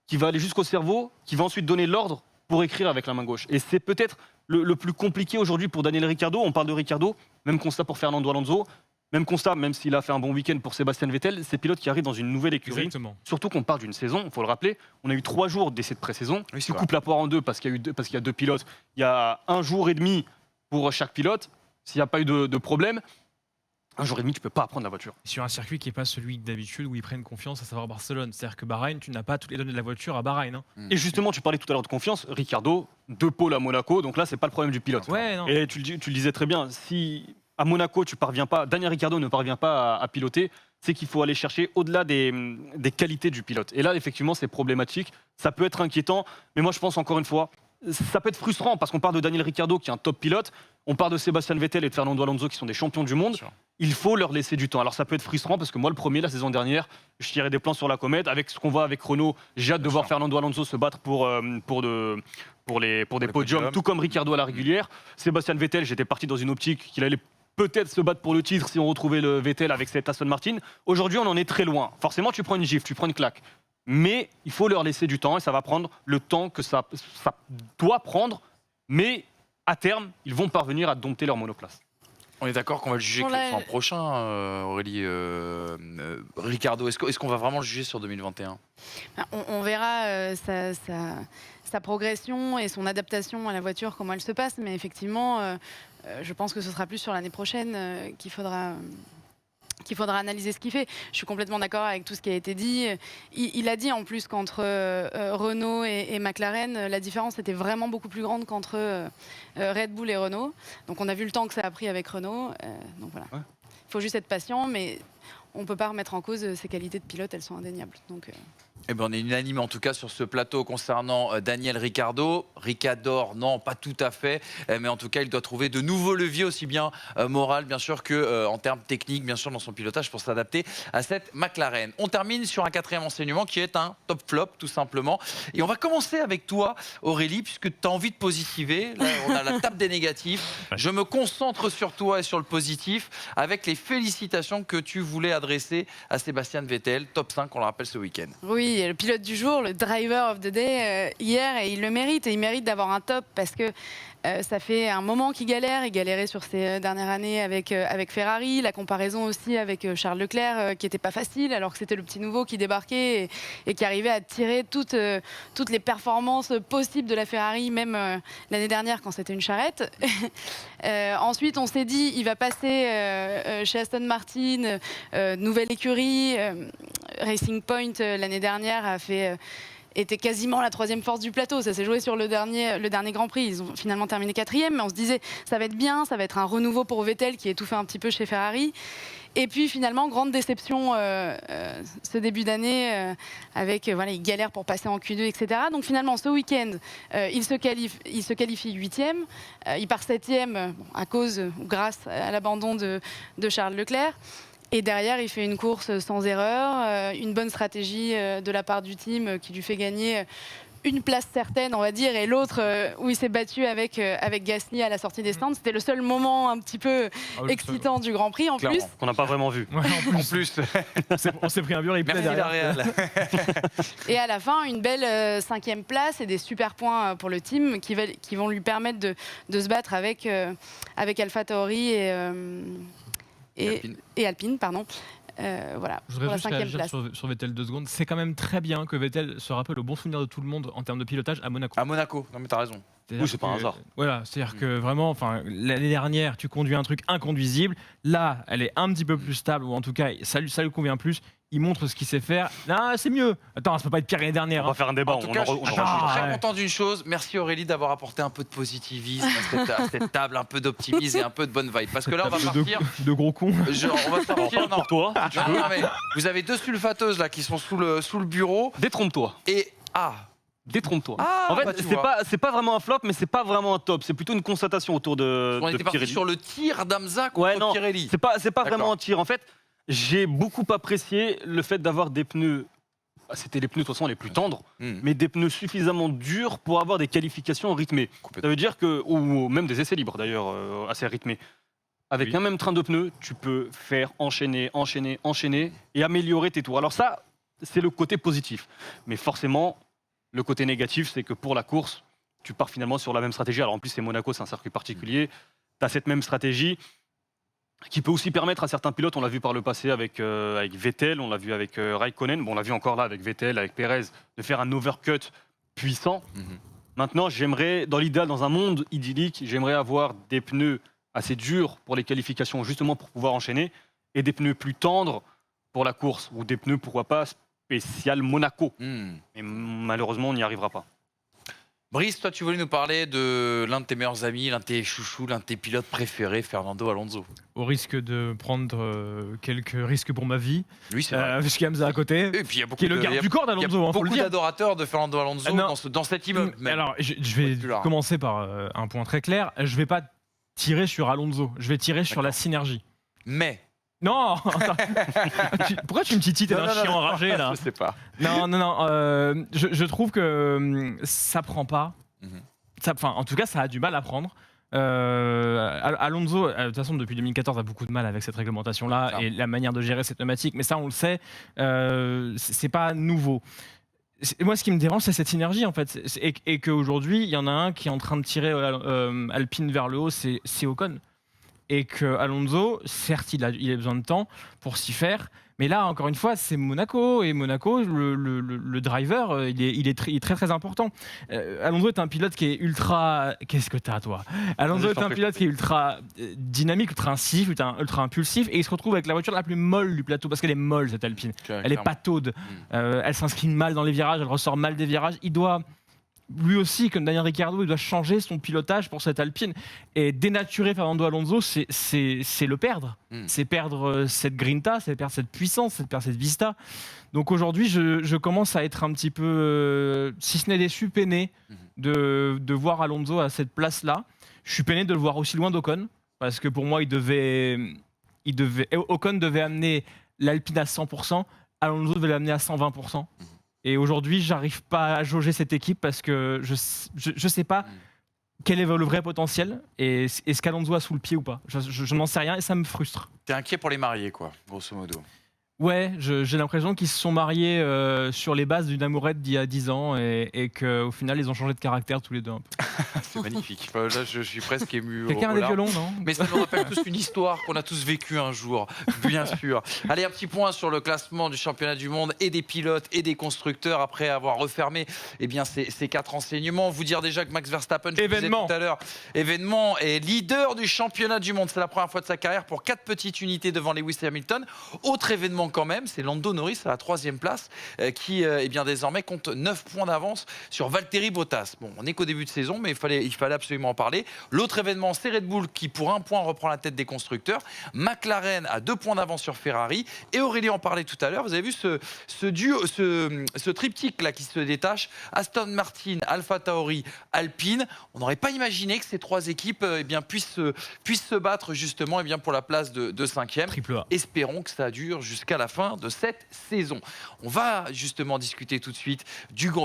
qui va aller jusqu'au cerveau, qui va ensuite donner l'ordre pour écrire avec la main gauche. Et c'est peut-être le plus compliqué aujourd'hui pour Daniel Ricciardo. On parle de Ricciardo, même constat pour Fernando Alonso. Même constat, même s'il a fait un bon week-end pour Sébastien Vettel, c'est pilote qui arrive dans une nouvelle écurie. Exactement. Surtout qu'on part d'une saison, il faut le rappeler, on a eu 3 jours d'essai de pré-saison. Oui, c'est Tu vrai. coupes la poire en deux parce qu'il y a 2 pilotes. Il y a 1 jour et demi pour chaque pilote. S'il n'y a pas eu de problème, 1 jour et demi, tu peux pas apprendre la voiture. Sur un circuit qui n'est pas celui d'habitude où ils prennent confiance, à savoir Barcelone. C'est-à-dire que Bahreïn, tu n'as pas toutes les données de la voiture à Bahreïn. Hein. Et justement, tu parlais tout à l'heure de confiance. Ricardo, 2 pôles à Monaco, donc là, c'est pas le problème du pilote. Ouais, non. Et tu le disais très bien, si à Monaco, tu parviens pas, Daniel Ricciardo ne parvient pas à piloter, c'est qu'il faut aller chercher au-delà des qualités du pilote. Et là, effectivement, c'est problématique. Ça peut être inquiétant, mais moi, je pense encore une fois, ça peut être frustrant parce qu'on parle de Daniel Ricciardo qui est un top pilote, on parle de Sébastien Vettel et de Fernando Alonso qui sont des champions du monde. Sûr. Il faut leur laisser du temps. Alors ça peut être frustrant parce que moi, le premier, la saison dernière, je tirais des plans sur la comète. Avec ce qu'on voit avec Renault, j'ai hâte de voir Fernando Alonso se battre pour des podiums, tout comme Ricciardo à la régulière. Sébastien Vettel, j'étais parti dans une optique qu'il allait peut-être se battre pour le titre si on retrouvait le Vettel avec cette Aston Martin. Aujourd'hui, on en est très loin. Forcément, tu prends une gifle, tu prends une claque. Mais il faut leur laisser du temps et ça va prendre le temps que ça doit prendre. Mais à terme, ils vont parvenir à dompter leur monoplace. On est d'accord qu'on va le juger Pour que la- l'an prochain, Aurélie. Ricardo, est-ce qu'on va vraiment le juger sur 2021? On verra sa progression et son adaptation à la voiture, comment elle se passe. Mais effectivement, je pense que ce sera plus sur l'année prochaine qu'il faudra analyser ce qu'il fait. Je suis complètement d'accord avec tout ce qui a été dit. Il a dit en plus qu'entre Renault et McLaren, la différence était vraiment beaucoup plus grande qu'entre Red Bull et Renault. Donc on a vu le temps que ça a pris avec Renault. Donc voilà. Ouais. Il faut juste être patient, mais on ne peut pas remettre en cause ses qualités de pilote, elles sont indéniables. Donc, Eh ben, on est unanime en tout cas sur ce plateau concernant Daniel Ricciardo. Ricciador, non, pas tout à fait, mais en tout cas, il doit trouver de nouveaux leviers, aussi bien moral, bien sûr, que en termes techniques, bien sûr, dans son pilotage pour s'adapter à cette McLaren. On termine sur un 4e enseignement qui est un top flop, tout simplement. Et on va commencer avec toi, Aurélie, puisque tu as envie de positiver. Là, on a la table des négatifs. Je me concentre sur toi et sur le positif, avec les félicitations que tu voulais adresser à Sébastien Vettel, top 5, on le rappelle, ce week-end. oui, le pilote du jour, le driver of the day hier, et il le mérite. Et il mérite d'avoir un top parce que ça fait un moment qu'il galère. Il galérait sur ces dernières années avec Ferrari. La comparaison aussi avec Charles Leclerc qui n'était pas facile alors que c'était le petit nouveau qui débarquait et qui arrivait à tirer toutes les performances possibles de la Ferrari, même l'année dernière quand c'était une charrette. Ensuite, on s'est dit il va passer chez Aston Martin, nouvelle écurie. Racing Point l'année dernière était quasiment la 3e force du plateau. Ça s'est joué sur le dernier Grand Prix. Ils ont finalement terminé 4e, mais on se disait ça va être bien, ça va être un renouveau pour Vettel qui étouffait un petit peu chez Ferrari. Et puis finalement, grande déception ce début d'année avec il galère pour passer en Q2, etc. Donc finalement, ce week-end, il se qualifie 8e, il part 7e à cause ou grâce à l'abandon de Charles Leclerc. Et derrière, il fait une course sans erreur, une bonne stratégie de la part du team qui lui fait gagner une place certaine, on va dire, et l'autre où il s'est battu avec Gasly à la sortie des stands. C'était le seul moment un petit peu excitant du Grand Prix en Clairement. plus. Qu'on n'a pas vraiment vu. Ouais, En plus, on s'est pris un mur replay merci la derrière. Real. Et à la fin, une belle 5e place et des super points pour le team qui vont lui permettre de se battre avec AlphaTauri et Alpine, pardon. Voilà, Je pour voudrais la juste 5e réagir place. sur Vettel 2 secondes. C'est quand même très bien que Vettel se rappelle le bon souvenir de tout le monde en termes de pilotage à Monaco. À Monaco, non mais t'as raison. C'est-à-dire Oui, c'est pas un que- hasard. Voilà, c'est-à-dire que vraiment, l'année dernière, tu conduis un truc inconduisible. Là, elle est un petit peu plus stable, ou en tout cas, ça lui convient plus. Il montre ce qu'il sait faire. Là, c'est mieux. Attends, ça peut pas être pire que l'année dernière. On va faire un débat. En tout cas, je on suis en très ouais. content d'une chose. Merci Aurélie d'avoir apporté un peu de positivisme à cette table, un peu d'optimisme et un peu de bonne vibe. Parce que là, on va partir. De gros cons. On va sortir. Non, pour toi. non, mais vous avez 2 sulfateuses là qui sont sous le bureau. Détrompe-toi. Et Détrompe-toi. Ah, en fait, bah, tu c'est vois. pas vraiment un flop, mais c'est pas vraiment un top. C'est plutôt une constatation autour de on était parti Pirelli. sur le tir d'Amza contre Ouais, non, Pirelli. c'est pas D'accord. vraiment un tir. En fait, j'ai beaucoup apprécié le fait d'avoir des pneus. C'était les pneus de toute façon les plus tendres, mais des pneus suffisamment durs pour avoir des qualifications rythmées. Ça veut dire que, ou même des essais libres d'ailleurs, assez rythmés. Avec Oui. un même train de pneus, tu peux faire enchaîner et améliorer tes tours. Alors ça, c'est le côté positif. Mais forcément, le côté négatif, c'est que pour la course, tu pars finalement sur la même stratégie. Alors en plus, c'est Monaco, c'est un circuit particulier. Tu as cette même stratégie. qui peut aussi permettre à certains pilotes, on l'a vu par le passé avec Vettel, on l'a vu avec Raikkonen, bon, on l'a vu encore là avec Vettel, avec Perez, de faire un overcut puissant. Maintenant, j'aimerais, dans l'idéal, dans un monde idyllique, j'aimerais avoir des pneus assez durs pour les qualifications, justement pour pouvoir enchaîner, et des pneus plus tendres pour la course, ou des pneus, pourquoi pas, spécial Monaco. Mais malheureusement, on n'y arrivera pas. Brice, toi, tu voulais nous parler de l'un de tes meilleurs amis, l'un de tes chouchous, l'un de tes pilotes préférés, Fernando Alonso. Au risque de prendre quelques risques pour ma vie, Oui, c'est vrai. parce qu'il y a Hamza à côté, Et puis, il y a beaucoup qui est le de- garde il y a- du corps il y a d'Alonso, faut le beaucoup dire. d'adorateurs de Fernando Alonso Non. dans cet immeuble. même. Alors, je Faut être vais plus large. commencer par un point très clair. Je vais pas tirer sur Alonso, je vais tirer sur la synergie. Mais. Non Pourquoi tu me titilles? T'es Non, un non, non, chien non. enragé, là. Je sais pas. Non. Je trouve que ça prend pas. Mhm. En tout cas, ça a du mal à prendre. Alonso, de toute façon, depuis 2014, a beaucoup de mal avec cette réglementation-là Clairement. et la manière de gérer cette pneumatique. Mais ça, on le sait, c'est pas nouveau. Moi, ce qui me dérange, c'est cette synergie, en fait. Et qu'aujourd'hui, il y en a un qui est en train de tirer Alpine vers le haut, c'est Ocon. Et que Alonso, certes, il a besoin de temps pour s'y faire. Mais là, encore une fois, c'est Monaco. Et Monaco, le driver, il est très, très important. Alonso est un pilote qui est ultra... Qu'est-ce que t'as, toi? Alonso est un pilote qui est ultra dynamique, ultra incisif, ultra impulsif. Et il se retrouve avec la voiture la plus molle du plateau. Parce qu'elle est molle, cette Alpine. Elle est pataude. Elle s'inscrit mal dans les virages. Elle ressort mal des virages. Il doit... Lui aussi, comme Daniel Ricciardo, il doit changer son pilotage pour cette Alpine. Et dénaturer Fernando Alonso, c'est le perdre. C'est perdre cette grinta, c'est perdre cette puissance, c'est perdre cette vista. Donc aujourd'hui, je commence à être un petit peu, si ce n'est déçu, peiné de voir Alonso à cette place-là. Je suis peiné de le voir aussi loin d'Ocon, parce que pour moi, Ocon devait amener l'Alpine à 100%, Alonso devait l'amener à 120%. Et aujourd'hui, j'arrive pas à jauger cette équipe parce que je sais pas quel est le vrai potentiel et est-ce qu'Alonso a sous le pied ou pas. Je n'en sais rien et ça me frustre. T'es inquiet pour les mariés, quoi, grosso modo. Ouais, j'ai l'impression qu'ils se sont mariés sur les bases d'une amourette d'il y a 10 ans et qu'au final, ils ont changé de caractère tous les deux un peu. C'est magnifique. Enfin, là, je suis presque ému. Quelqu'un a aux des larmes. violons, non? Mais ça nous rappelle tous une histoire qu'on a tous vécue un jour, bien sûr. Allez, un petit point sur le classement du championnat du monde et des pilotes et des constructeurs après avoir refermé ces 4 enseignements. Vous dire déjà que Max Verstappen, je le disais tout à l'heure, événement, est leader du championnat du monde. C'est la première fois de sa carrière pour 4 petites unités devant Lewis Hamilton. Autre événement quand même, c'est Lando Norris à la 3e place qui désormais compte 9 points d'avance sur Valtteri Bottas. Bon, on n'est qu'au début de saison, mais il fallait absolument en parler. L'autre événement, c'est Red Bull qui, pour 1 point, reprend la tête des constructeurs. McLaren a 2 points d'avance sur Ferrari. Et Aurélie en parlait tout à l'heure. Vous avez vu ce duo, ce triptyque là qui se détache. Aston Martin, Alpha Tauri, Alpine. On n'aurait pas imaginé que ces 3 équipes puissent se battre justement pour la place de 5e. Triple A. Espérons que ça dure jusqu'à la fin de cette saison. On va justement discuter tout de suite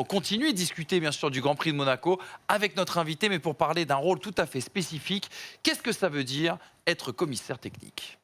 continuer de discuter bien sûr du Grand Prix de Monaco avec notre invité, mais pour parler d'un rôle tout à fait spécifique. Qu'est-ce que ça veut dire être commissaire technique ?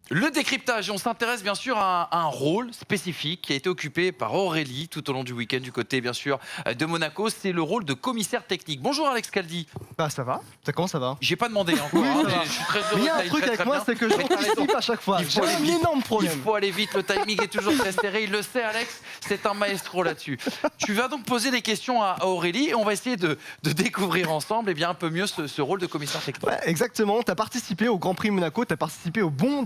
Le décryptage, on s'intéresse bien sûr à un rôle spécifique qui a été occupé par Aurélie tout au long du week-end du côté bien sûr de Monaco. C'est le rôle de commissaire technique. Bonjour Alex Caldi. Bah ça va, comment ça va? J'ai pas demandé encore, Oui, ça va. mais je suis très heureux. Mais il y a que un t'ailles truc très, avec très moi, bien. c'est que Mais t'as raison. j'anticipe à chaque fois. Il J'ai faut aller un vite. énorme Il problème. faut aller vite, le timing est toujours très serré, il le sait Alex, c'est un maestro là-dessus. Tu vas donc poser des questions à Aurélie et on va essayer de découvrir ensemble un peu mieux ce rôle de commissaire technique. Ouais, exactement, tu as participé au Grand Prix Monaco, tu as participé au bon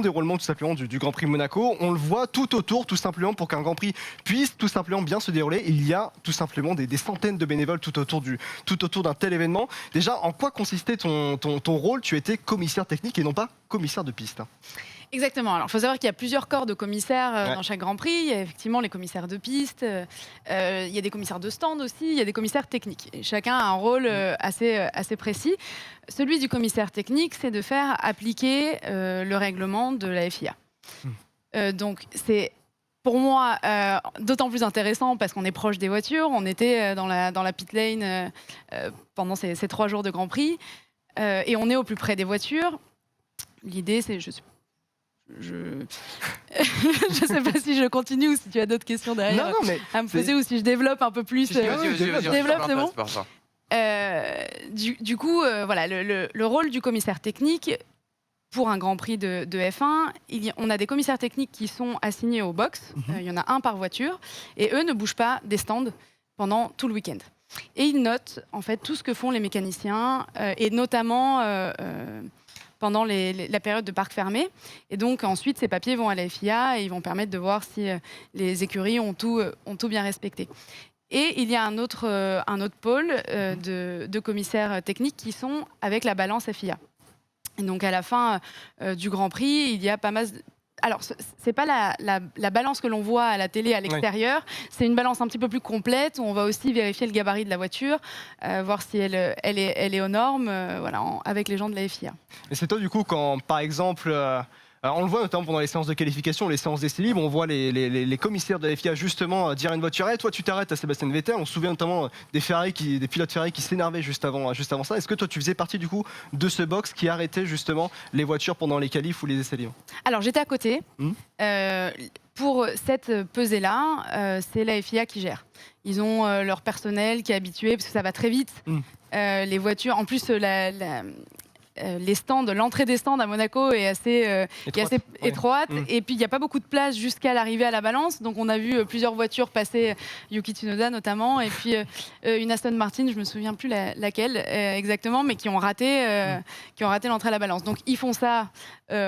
déroulement tout simplement du Grand Prix Monaco. On le voit tout autour, tout simplement, pour qu'un Grand Prix puisse tout simplement bien se dérouler. Il y a tout simplement des centaines de bénévoles tout autour d'un tel événement. Déjà, en quoi consistait ton rôle? Tu étais commissaire technique et non pas commissaire de piste. Exactement. Alors, il faut savoir qu'il y a plusieurs corps de commissaires Ouais. dans chaque Grand Prix. Il y a effectivement les commissaires de piste, il y a des commissaires de stand aussi, il y a des commissaires techniques. Et chacun a un rôle assez précis. Celui du commissaire technique, c'est de faire appliquer le règlement de la FIA. Donc, c'est pour moi d'autant plus intéressant parce qu'on est proche des voitures. On était dans la pit lane pendant ces 3 jours de Grand Prix et on est au plus près des voitures. L'idée, c'est, je je sais pas si je continue ou si tu as d'autres questions derrière mais à me poser ou si je développe un peu plus. Vas-y, développe, c'est bon par ça. Du coup, voilà, le rôle du commissaire technique pour un Grand Prix de F1, on a des commissaires techniques qui sont assignés aux box. Il y en a un par voiture, et eux ne bougent pas des stands pendant tout le week-end. Et ils notent en fait tout ce que font les mécaniciens, et notamment pendant la période de parc fermé. Et donc ensuite, ces papiers vont à la FIA et ils vont permettre de voir si les écuries ont tout bien respecté. Et il y a un autre pôle de commissaires techniques qui sont avec la balance FIA. Et donc à la fin du Grand Prix, il y a pas mal. Alors c'est pas la balance que l'on voit à la télé à l'extérieur. C'est une balance un petit peu plus complète où on va aussi vérifier le gabarit de la voiture, voir si elle est aux normes, voilà, avec les gens de la FIA. Et c'est toi du coup quand par exemple on le voit notamment pendant les séances de qualification, les séances d'essai libre, on voit les commissaires de la FIA justement dire à une voiture hey, toi tu t'arrêtes à Sébastien Vettel. On se souvient notamment des pilotes Ferrari qui s'énervaient juste avant ça. Est-ce que toi tu faisais partie du coup de ce box qui arrêtait justement les voitures pendant les qualifs ou les essais libres? Alors j'étais à côté. Pour cette pesée-là, c'est la FIA qui gère. Ils ont leur personnel qui est habitué parce que ça va très vite. Les voitures, en plus les stands, l'entrée des stands à Monaco est assez étroite. Et puis il n'y a pas beaucoup de place jusqu'à l'arrivée à la balance. Donc on a vu plusieurs voitures passer, Yuki Tsunoda notamment, et puis une Aston Martin, je me souviens plus laquelle exactement, mais qui ont raté l'entrée à la balance. Donc ils font ça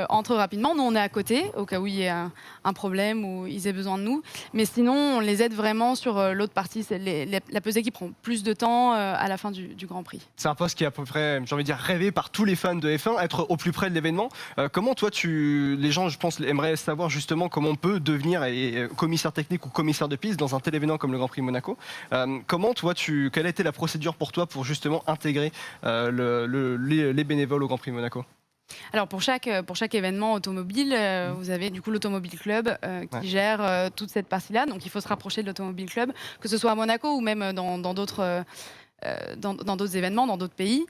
entre rapidement. Nous on est à côté au cas où il y ait un problème ou ils aient besoin de nous. Mais sinon on les aide vraiment sur l'autre partie, c'est la pesée qui prend plus de temps à la fin du Grand Prix. C'est un poste qui est à peu près, j'ai envie de dire, rêvé par tous les fans de F1, être au plus près de l'événement. Comment toi, les gens, je pense, aimeraient savoir justement comment on peut devenir commissaire technique ou commissaire de piste dans un tel événement comme le Grand Prix Monaco. Comment toi, quelle a été la procédure pour toi pour justement intégrer les bénévoles au Grand Prix Monaco? Alors pour chaque événement automobile, vous avez du coup l'Automobile Club qui gère toute cette partie-là. Donc il faut se rapprocher de l'Automobile Club, que ce soit à Monaco ou même dans d'autres événements, dans d'autres pays.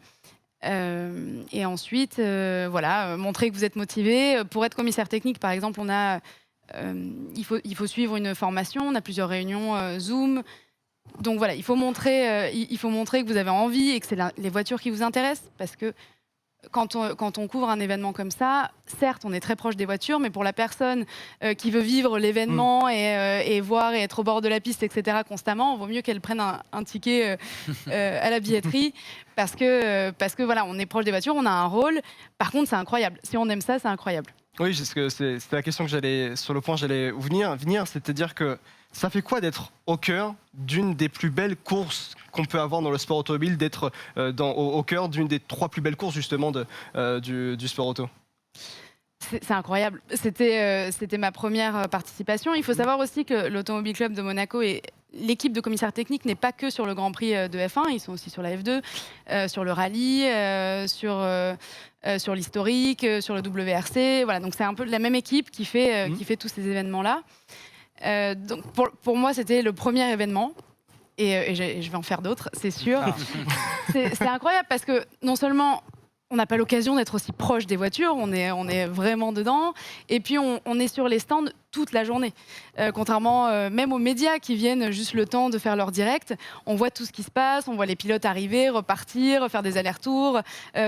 Et ensuite, montrer que vous êtes motivé. Pour être commissaire technique, par exemple, il faut suivre une formation. On a plusieurs réunions Zoom. Donc voilà, il faut montrer que vous avez envie et que c'est les voitures qui vous intéressent, parce que quand on couvre un événement comme ça, certes, on est très proche des voitures, mais pour la personne qui veut vivre l'événement et voir et être au bord de la piste, etc., constamment, il vaut mieux qu'elle prenne un ticket à la billetterie parce que voilà, on est proche des voitures, on a un rôle. Par contre, c'est incroyable. Si on aime ça, c'est incroyable. Oui, c'était la question que j'allais venir, c'est-à-dire que ça fait quoi d'être au cœur d'une des plus belles courses qu'on peut avoir dans le sport automobile, d'être au cœur d'une des 3 plus belles courses justement du sport auto? C'est incroyable. C'était ma première participation. Il faut savoir aussi que l'Automobile Club de Monaco et l'équipe de commissaires techniques n'est pas que sur le Grand Prix de F1, ils sont aussi sur la F2, sur le rallye, sur l'historique, sur le WRC. Voilà, donc c'est un peu la même équipe qui fait tous ces événements-là. Donc pour moi, c'était le premier événement. Et je vais en faire d'autres, c'est sûr. C'est incroyable parce que non seulement on n'a pas l'occasion d'être aussi proche des voitures, on est vraiment dedans. Et puis on est sur les stands toute la journée. Contrairement même aux médias qui viennent juste le temps de faire leur direct, on voit tout ce qui se passe, on voit les pilotes arriver, repartir, faire des allers-retours,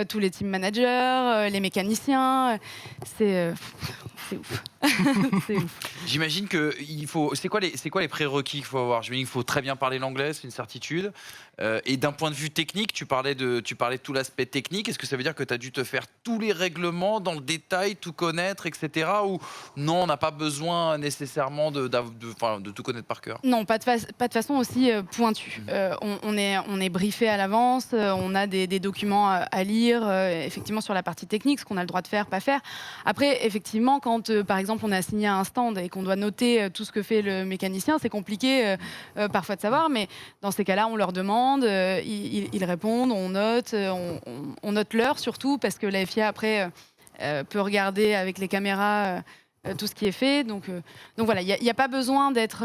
tous les team managers, les mécaniciens. C'est ouf. C'est ouf. J'imagine que c'est quoi les prérequis qu'il faut avoir? J'imagine qu'il faut très bien parler l'anglais, c'est une certitude. Et d'un point de vue technique, tu parlais de tout l'aspect technique. Est-ce que ça veut dire que tu as dû te faire tous les règlements dans le détail, tout connaître, etc. Ou non, on n'a pas besoin nécessairement de tout connaître par cœur? Non, pas de façon aussi pointue. On est briefé à l'avance, on a des documents à lire, effectivement sur la partie technique, ce qu'on a le droit de faire, pas faire. Après, effectivement, quand par exemple on est assigné à un stand et qu'on doit noter tout ce que fait le mécanicien, c'est compliqué parfois de savoir, mais dans ces cas-là, on leur demande, ils répondent, on note, on note l'heure surtout, parce que la FIA après peut regarder avec les caméras tout ce qui est fait. Donc voilà, il n'y a pas besoin d'être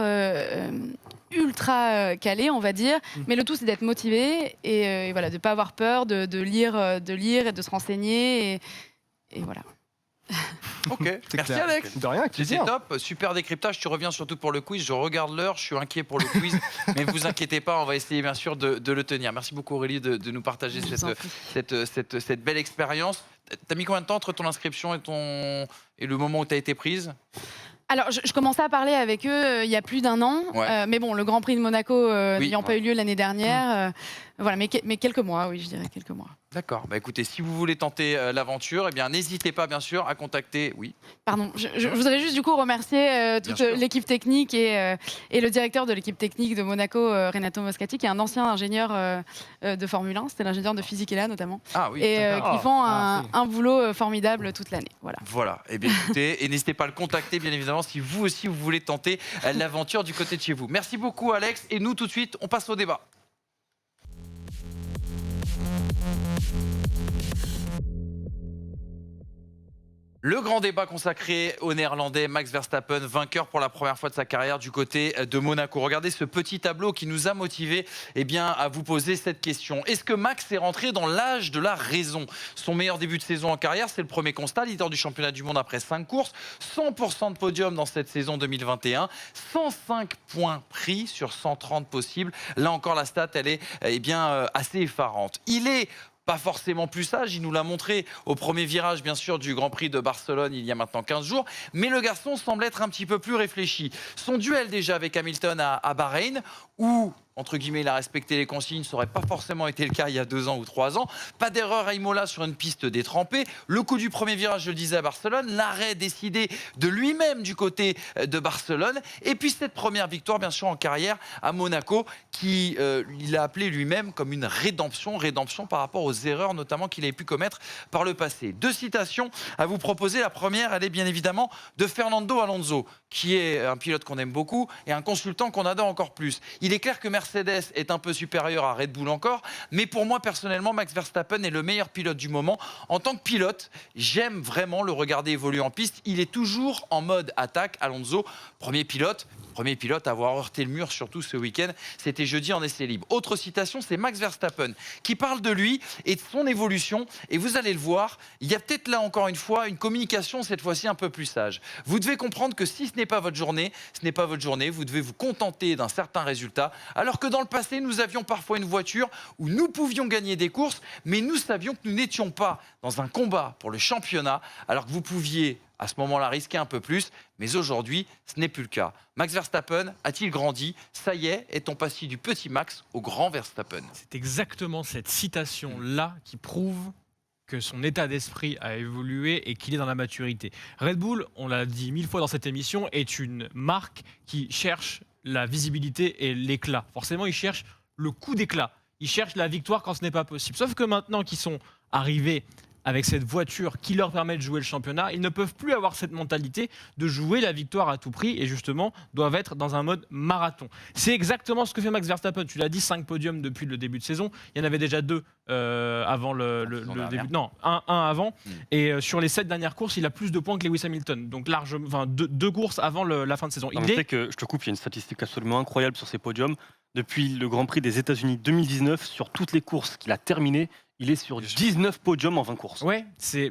ultra calé, on va dire, mais le tout c'est d'être motivé et voilà, de ne pas avoir peur de lire et de se renseigner et voilà. Ok, merci clair. Alex. De rien, avec C'est plaisir. top, super décryptage. Tu reviens surtout pour le quiz. Je regarde l'heure, je suis inquiet pour le quiz, mais ne vous inquiétez pas, on va essayer bien sûr de le tenir. Merci beaucoup Aurélie de nous partager Je vous en prie. cette belle expérience. T'as mis combien de temps entre ton inscription et le moment où tu as été prise? Alors, je commençais à parler avec eux il y a plus d'un an, Ouais. mais bon, le Grand Prix de Monaco Oui, n'ayant pas ouais. eu lieu l'année dernière, voilà, mais quelques mois, oui, je dirais quelques mois. D'accord. Bah écoutez, si vous voulez tenter l'aventure, eh bien n'hésitez pas bien sûr à contacter. Oui. Pardon, je voudrais juste du coup remercier toute sûr. l'équipe technique et le directeur de l'équipe technique de Monaco, Renato Moscati, qui est un ancien ingénieur de Formule 1, c'était l'ingénieur de Fisichella notamment, Ah oui. et d'accord. qui font Ah, un boulot formidable toute l'année. Voilà. Voilà, et bien écoutez, et n'hésitez pas à le contacter bien évidemment si vous aussi vous voulez tenter l'aventure du côté de chez vous. Merci beaucoup Alex, et nous tout de suite on passe au débat. Le grand débat consacré au néerlandais Max Verstappen, vainqueur pour la première fois de sa carrière du côté de Monaco. Regardez ce petit tableau qui nous a motivés à vous poser cette question. Est-ce que Max est rentré dans l'âge de la raison? Son meilleur début de saison en carrière, c'est le premier constat, leader du championnat du monde après 5 courses, 100% de podium dans cette saison 2021, 105 points pris sur 130 possibles. Là encore, la stat, elle est assez effarante. Il est pas forcément plus sage, il nous l'a montré au premier virage bien sûr du Grand Prix de Barcelone il y a maintenant 15 jours, mais le garçon semble être un petit peu plus réfléchi. Son duel déjà avec Hamilton à Bahreïn, où entre guillemets, il a respecté les consignes, ça n'aurait pas forcément été le cas il y a 2 ans ou 3 ans. Pas d'erreur à Imola sur une piste détrempée. Le coup du premier virage, je le disais, à Barcelone. L'arrêt décidé de lui-même du côté de Barcelone. Et puis cette première victoire, bien sûr, en carrière à Monaco, qui il a appelé lui-même comme une rédemption par rapport aux erreurs notamment qu'il avait pu commettre par le passé. 2 citations à vous proposer. La première, elle est bien évidemment de Fernando Alonso, qui est un pilote qu'on aime beaucoup et un consultant qu'on adore encore plus. Il est clair que Mercedes est un peu supérieur à Red Bull encore, mais pour moi personnellement, Max Verstappen est le meilleur pilote du moment. En tant que pilote, j'aime vraiment le regarder évoluer en piste. Il est toujours en mode attaque. Alonso, premier pilote à avoir heurté le mur, surtout ce week-end, c'était jeudi en essai libre. Autre citation, c'est Max Verstappen qui parle de lui et de son évolution. Et vous allez le voir, il y a peut-être là encore une fois une communication cette fois-ci un peu plus sage. Vous devez comprendre que si ce n'est pas votre journée, ce n'est pas votre journée. Vous devez vous contenter d'un certain résultat. Alors que dans le passé, nous avions parfois une voiture où nous pouvions gagner des courses, mais nous savions que nous n'étions pas dans un combat pour le championnat, alors que vous pouviez à ce moment-là risquer un peu plus, mais aujourd'hui, ce n'est plus le cas. Max Verstappen a-t-il grandi? Ça y est-on passé du petit Max au grand Verstappen? C'est exactement cette citation-là qui prouve que son état d'esprit a évolué et qu'il est dans la maturité. Red Bull, on l'a dit 1000 fois dans cette émission, est une marque qui cherche la visibilité et l'éclat. Forcément, il cherche le coup d'éclat. Il cherche la victoire quand ce n'est pas possible. Sauf que maintenant qu'ils sont arrivés avec cette voiture qui leur permet de jouer le championnat, ils ne peuvent plus avoir cette mentalité de jouer la victoire à tout prix et justement doivent être dans un mode marathon. C'est exactement ce que fait Max Verstappen. Tu l'as dit, 5 podiums depuis le début de saison. Il y en avait déjà 2 avant le début. Non, un avant. Et sur les 7 dernières courses, il a plus de points que Lewis Hamilton. Donc largement, enfin, 2 courses avant la fin de saison. Non, mais tu sais que je te coupe, il y a une statistique absolument incroyable sur ces podiums. Depuis le Grand Prix des États-Unis 2019, sur toutes les courses qu'il a terminées, il est sur 19 podiums en 20 courses. Ouais, c'est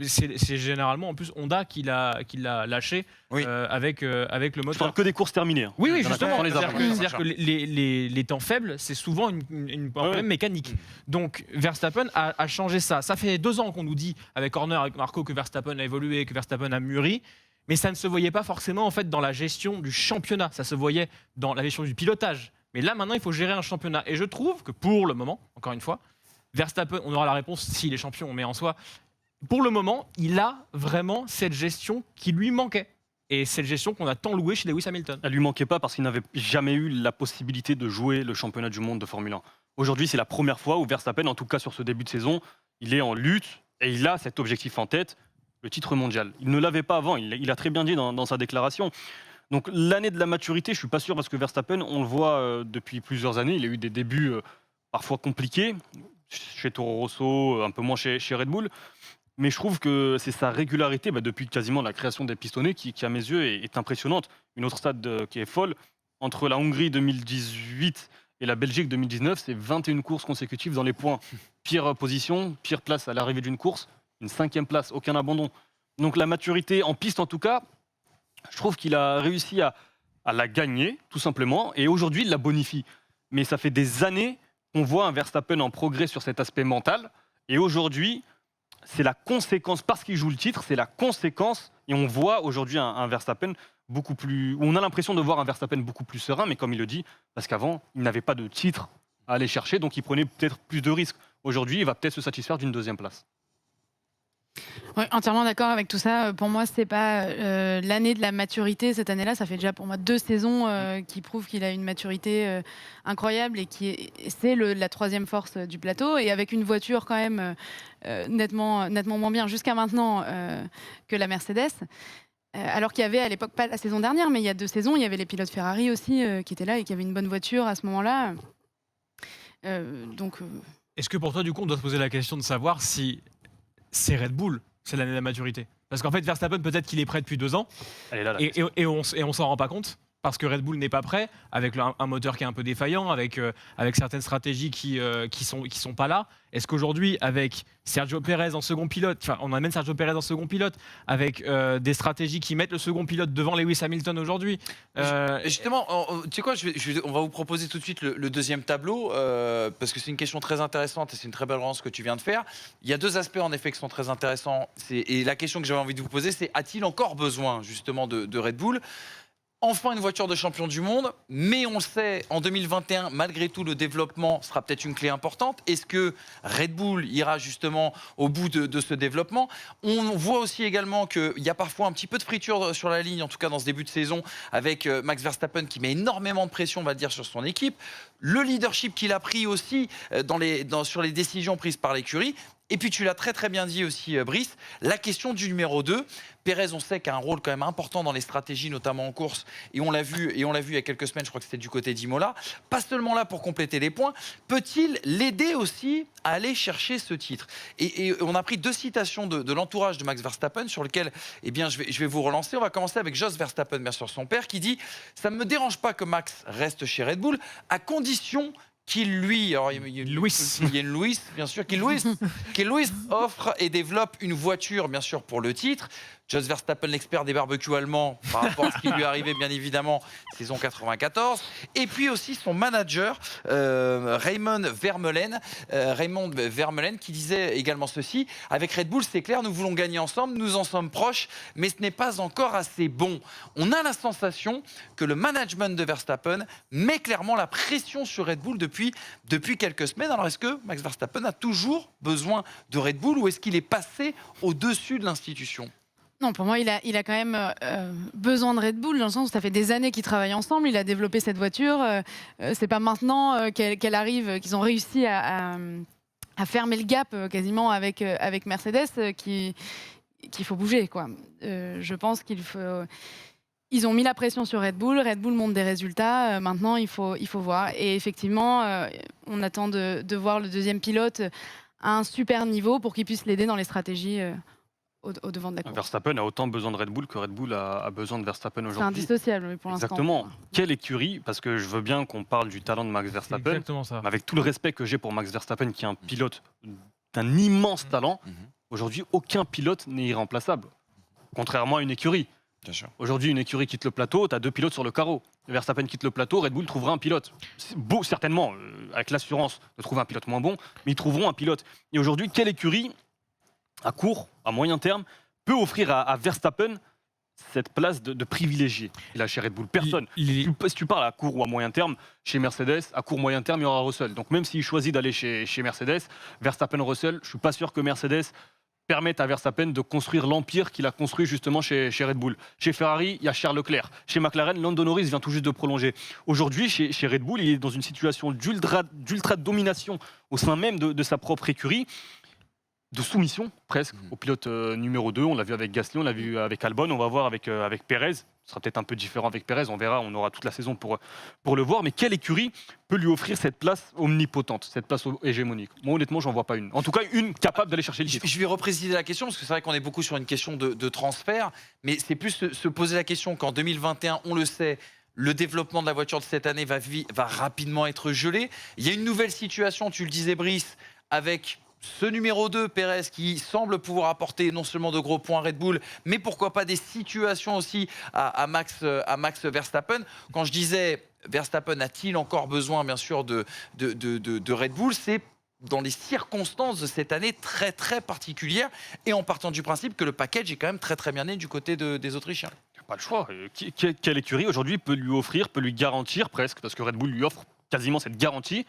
généralement en plus Honda qui l'a lâché avec le moteur. Je parle que des courses terminées. Oui, Il y en a justement. pas les avant. C'est-à-dire que les temps faibles, c'est souvent un problème mécanique. Donc Verstappen a changé ça. Ça fait 2 ans qu'on nous dit avec Horner, avec Marco, que Verstappen a évolué, que Verstappen a mûri. Mais ça ne se voyait pas forcément en fait dans la gestion du championnat. Ça se voyait dans la gestion du pilotage. Mais là, maintenant, il faut gérer un championnat. Et je trouve que pour le moment, encore une fois, Verstappen, on aura la réponse s'il est champion, mais en soi, pour le moment, il a vraiment cette gestion qui lui manquait. Et cette gestion qu'on a tant louée chez Lewis Hamilton. Elle lui manquait pas parce qu'il n'avait jamais eu la possibilité de jouer le championnat du monde de Formule 1. Aujourd'hui, c'est la première fois où Verstappen, en tout cas sur ce début de saison, il est en lutte et il a cet objectif en tête, le titre mondial. Il ne l'avait pas avant, il a très bien dit dans sa déclaration. Donc l'année de la maturité, je suis pas sûr parce que Verstappen, on le voit depuis plusieurs années, il a eu des débuts parfois compliqués, chez Toro Rosso, un peu moins chez Red Bull. Mais je trouve que c'est sa régularité depuis quasiment la création des pistonnets qui à mes yeux, est impressionnante. Une autre stat qui est folle, entre la Hongrie 2018 et la Belgique 2019, c'est 21 courses consécutives dans les points. Pire position, pire place à l'arrivée d'une course, une 5e place, aucun abandon. Donc la maturité en piste, en tout cas, je trouve qu'il a réussi à la gagner, tout simplement. Et aujourd'hui, il la bonifie. Mais ça fait des années qu'on voit un Verstappen en progrès sur cet aspect mental. Et aujourd'hui, c'est la conséquence, parce qu'il joue le titre, c'est la conséquence. Et on voit aujourd'hui un Verstappen beaucoup plus... On a l'impression de voir un Verstappen beaucoup plus serein, mais comme il le dit, parce qu'avant, il n'avait pas de titre à aller chercher, donc il prenait peut-être plus de risques. Aujourd'hui, il va peut-être se satisfaire d'une deuxième place. Ouais, entièrement d'accord avec tout ça. Pour moi, c'est pas l'année de la maturité. Cette année-là, ça fait déjà pour moi 2 saisons qui prouvent qu'il a une maturité incroyable et c'est la 3e force du plateau. Et avec une voiture quand même nettement moins bien jusqu'à maintenant que la Mercedes. Alors qu'il y avait à l'époque, pas la saison dernière, mais il y a 2 saisons, il y avait les pilotes Ferrari aussi qui étaient là et qui avaient une bonne voiture à ce moment-là. Est-ce que pour toi, du coup, on doit se poser la question de savoir si c'est Red Bull, c'est l'année de la maturité? Parce qu'en fait, Verstappen, peut-être qu'il est prêt depuis 2 ans, Elle est là, et on s'en rend pas compte, parce que Red Bull n'est pas prêt, avec un moteur qui est un peu défaillant, avec certaines stratégies qui sont pas là. Est-ce qu'aujourd'hui, avec Sergio Pérez en second pilote, enfin, on amène Sergio Pérez en second pilote, avec des stratégies qui mettent le second pilote devant Lewis Hamilton aujourd'hui, Justement, tu sais quoi, on va vous proposer tout de suite le deuxième tableau, parce que c'est une question très intéressante et c'est une très belle relance que tu viens de faire. Il y a 2 aspects en effet qui sont très intéressants. Et la question que j'avais envie de vous poser, c'est a-t-il encore besoin justement de Red Bull ? Enfin une voiture de champion du monde, mais on le sait, en 2021, malgré tout, le développement sera peut-être une clé importante. Est-ce que Red Bull ira justement au bout de ce développement ? On voit aussi également qu'il y a parfois un petit peu de friture sur la ligne, en tout cas dans ce début de saison, avec Max Verstappen qui met énormément de pression, on va dire, sur son équipe. Le leadership qu'il a pris aussi sur les décisions prises par l'écurie. Et puis tu l'as très très bien dit aussi, Brice, la question du numéro 2. Pérez, on sait, qu'il a un rôle quand même important dans les stratégies, notamment en course. Et on l'a vu il y a quelques semaines, je crois que c'était du côté d'Imola. Pas seulement là pour compléter les points, peut-il l'aider aussi à aller chercher ce titre ? Et on a pris 2 citations de l'entourage de Max Verstappen sur lequel je vais vous relancer. On va commencer avec Jos Verstappen, bien sûr son père, qui dit « Ça ne me dérange pas que Max reste chez Red Bull, à condition qu'il lui, alors il y a une Louis, bien sûr, qu'il Louis offre et développe une voiture, bien sûr, pour le titre. Jos Verstappen, l'expert des barbecues allemands, par rapport à ce qui lui arrivait, bien évidemment, saison 94. Et puis aussi son manager, Raymond Vermeulen, qui disait également ceci. Avec Red Bull, c'est clair, nous voulons gagner ensemble, nous en sommes proches, mais ce n'est pas encore assez bon. On a la sensation que le management de Verstappen met clairement la pression sur Red Bull depuis quelques semaines. Alors est-ce que Max Verstappen a toujours besoin de Red Bull ou est-ce qu'il est passé au-dessus de l'institution ? Non, pour moi, il a quand même besoin de Red Bull, dans le sens où ça fait des années qu'ils travaillent ensemble. Il a développé cette voiture. C'est pas maintenant qu'elle arrive, qu'ils ont réussi à fermer le gap quasiment avec Mercedes qu'il faut bouger, quoi. Je pense qu'il faut... Ils ont mis la pression sur Red Bull montre des résultats, maintenant il faut voir. Et effectivement, on attend de voir le deuxième pilote à un super niveau pour qu'il puisse l'aider dans les stratégies au devant de la course. Verstappen a autant besoin de Red Bull que Red Bull a besoin de Verstappen aujourd'hui. C'est indissociable pour l'instant. Exactement. Quelle écurie, parce que je veux bien qu'on parle du talent de Max Verstappen, exactement ça. mais avec tout le respect que j'ai pour Max Verstappen, qui est un pilote d'un immense talent, aujourd'hui aucun pilote n'est irremplaçable, contrairement à une écurie. Aujourd'hui, une écurie quitte le plateau, tu as 2 pilotes sur le carreau. Verstappen quitte le plateau, Red Bull trouvera un pilote. C'est beau, certainement, avec l'assurance de trouver un pilote moins bon, mais ils trouveront un pilote. Et aujourd'hui, quelle écurie, à court, à moyen terme, peut offrir à Verstappen cette place de privilégié? Et là, chez Red Bull, personne. Si tu parles à court ou à moyen terme, chez Mercedes, à court moyen terme, il y aura Russell. Donc même s'il choisit d'aller chez Mercedes, Verstappen-Russell, je ne suis pas sûr que Mercedes permettent à Verstappen de construire l'empire qu'il a construit justement chez Red Bull. Chez Ferrari, il y a Charles Leclerc. Chez McLaren, Lando Norris vient tout juste de prolonger. Aujourd'hui, chez Red Bull, il est dans une situation d'ultra domination au sein même de sa propre écurie, de soumission presque au pilote numéro 2. On l'a vu avec Gasly, on l'a vu avec Albon, on va voir avec Pérez. Ce sera peut-être un peu différent avec Pérez, on verra, on aura toute la saison pour le voir. Mais quelle écurie peut lui offrir cette place omnipotente, cette place hégémonique? Moi, honnêtement, j'en vois pas une. En tout cas, une capable d'aller chercher le titre. Je vais repréciser la question, parce que c'est vrai qu'on est beaucoup sur une question de transfert, mais c'est plus se poser la question qu'en 2021, on le sait, le développement de la voiture de cette année va rapidement être gelé. Il y a une nouvelle situation, tu le disais Brice, avec ce numéro 2, Perez, qui semble pouvoir apporter non seulement de gros points à Red Bull, mais pourquoi pas des situations aussi à Max Verstappen. Quand je disais Verstappen a-t-il encore besoin, bien sûr, de Red Bull, c'est dans les circonstances de cette année très très particulière et en partant du principe que le package est quand même très très bien né du côté des Autrichiens. Pas le choix. Quelle écurie aujourd'hui peut lui offrir, peut lui garantir presque, parce que Red Bull lui offre quasiment cette garantie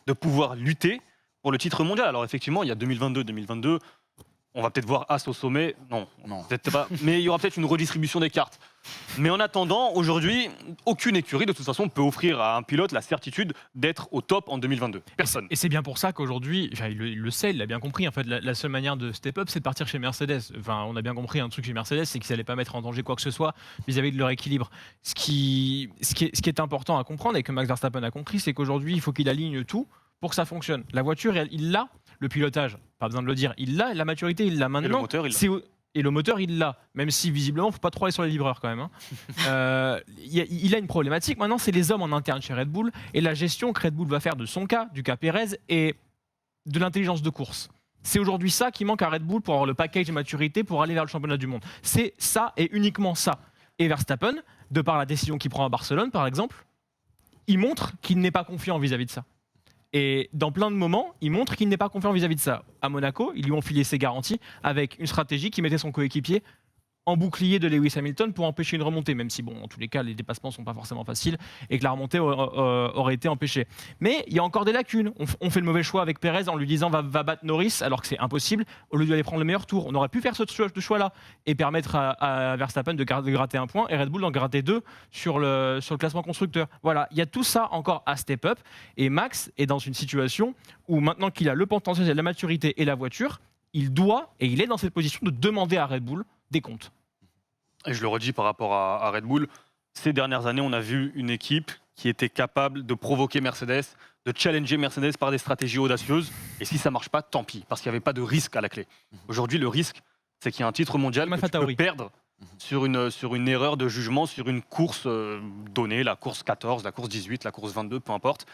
de pouvoir lutter pour le titre mondial. Alors effectivement, il y a 2022, on va peut-être voir As au sommet. Non, peut-être pas. Mais il y aura peut-être une redistribution des cartes. Mais en attendant, aujourd'hui, aucune écurie, de toute façon, peut offrir à un pilote la certitude d'être au top en 2022. Personne. Et c'est bien pour ça qu'aujourd'hui, il le sait, il l'a bien compris. En fait, la seule manière de step up, c'est de partir chez Mercedes. Enfin, on a bien compris un truc chez Mercedes, c'est qu'ils n'allaient pas mettre en danger quoi que ce soit vis-à-vis de leur équilibre. Ce qui est important à comprendre et que Max Verstappen a compris, c'est qu'aujourd'hui, il faut qu'il aligne tout pour que ça fonctionne. La voiture, il l'a. Le pilotage, pas besoin de le dire, il l'a. La maturité, il l'a maintenant. Et le moteur, il l'a. Et le moteur, il l'a. Même si, visiblement, il ne faut pas trop aller sur les vibreurs quand même. Il a une problématique. Maintenant, c'est les hommes en interne chez Red Bull et la gestion que Red Bull va faire de son cas, du cas Pérez et de l'intelligence de course. C'est aujourd'hui ça qui manque à Red Bull pour avoir le package de maturité pour aller vers le championnat du monde. C'est ça et uniquement ça. Et Verstappen, de par la décision qu'il prend à Barcelone, par exemple, il montre qu'il n'est pas confiant vis-à-vis de ça. Et dans plein de moments, il montre qu'il n'est pas confiant vis-à-vis de ça. À Monaco, ils lui ont filé ses garanties avec une stratégie qui mettait son coéquipier en bouclier de Lewis Hamilton pour empêcher une remontée, même si, bon, en tous les cas, les dépassements ne sont pas forcément faciles et que la remontée aurait été empêchée. Mais il y a encore des lacunes. On fait le mauvais choix avec Perez en lui disant va battre Norris, alors que c'est impossible, au lieu d'aller prendre le meilleur tour. On aurait pu faire ce choix-là et permettre à Verstappen de gratter un point et Red Bull d'en gratter 2 sur le classement constructeur. Voilà, il y a tout ça encore à step up et Max est dans une situation où maintenant qu'il a le potentiel, la maturité et la voiture, il doit, et il est dans cette position de demander à Red Bull des comptes. Et je le redis par rapport à Red Bull, ces dernières années, on a vu une équipe qui était capable de provoquer Mercedes, de challenger Mercedes par des stratégies audacieuses. Et si ça ne marche pas, tant pis, parce qu'il n'y avait pas de risque à la clé. Aujourd'hui, le risque, c'est qu'il y a un titre mondial que tu peux perdre sur une erreur de jugement, sur une course donnée, la course 14, la course 18, la course 22, peu importe.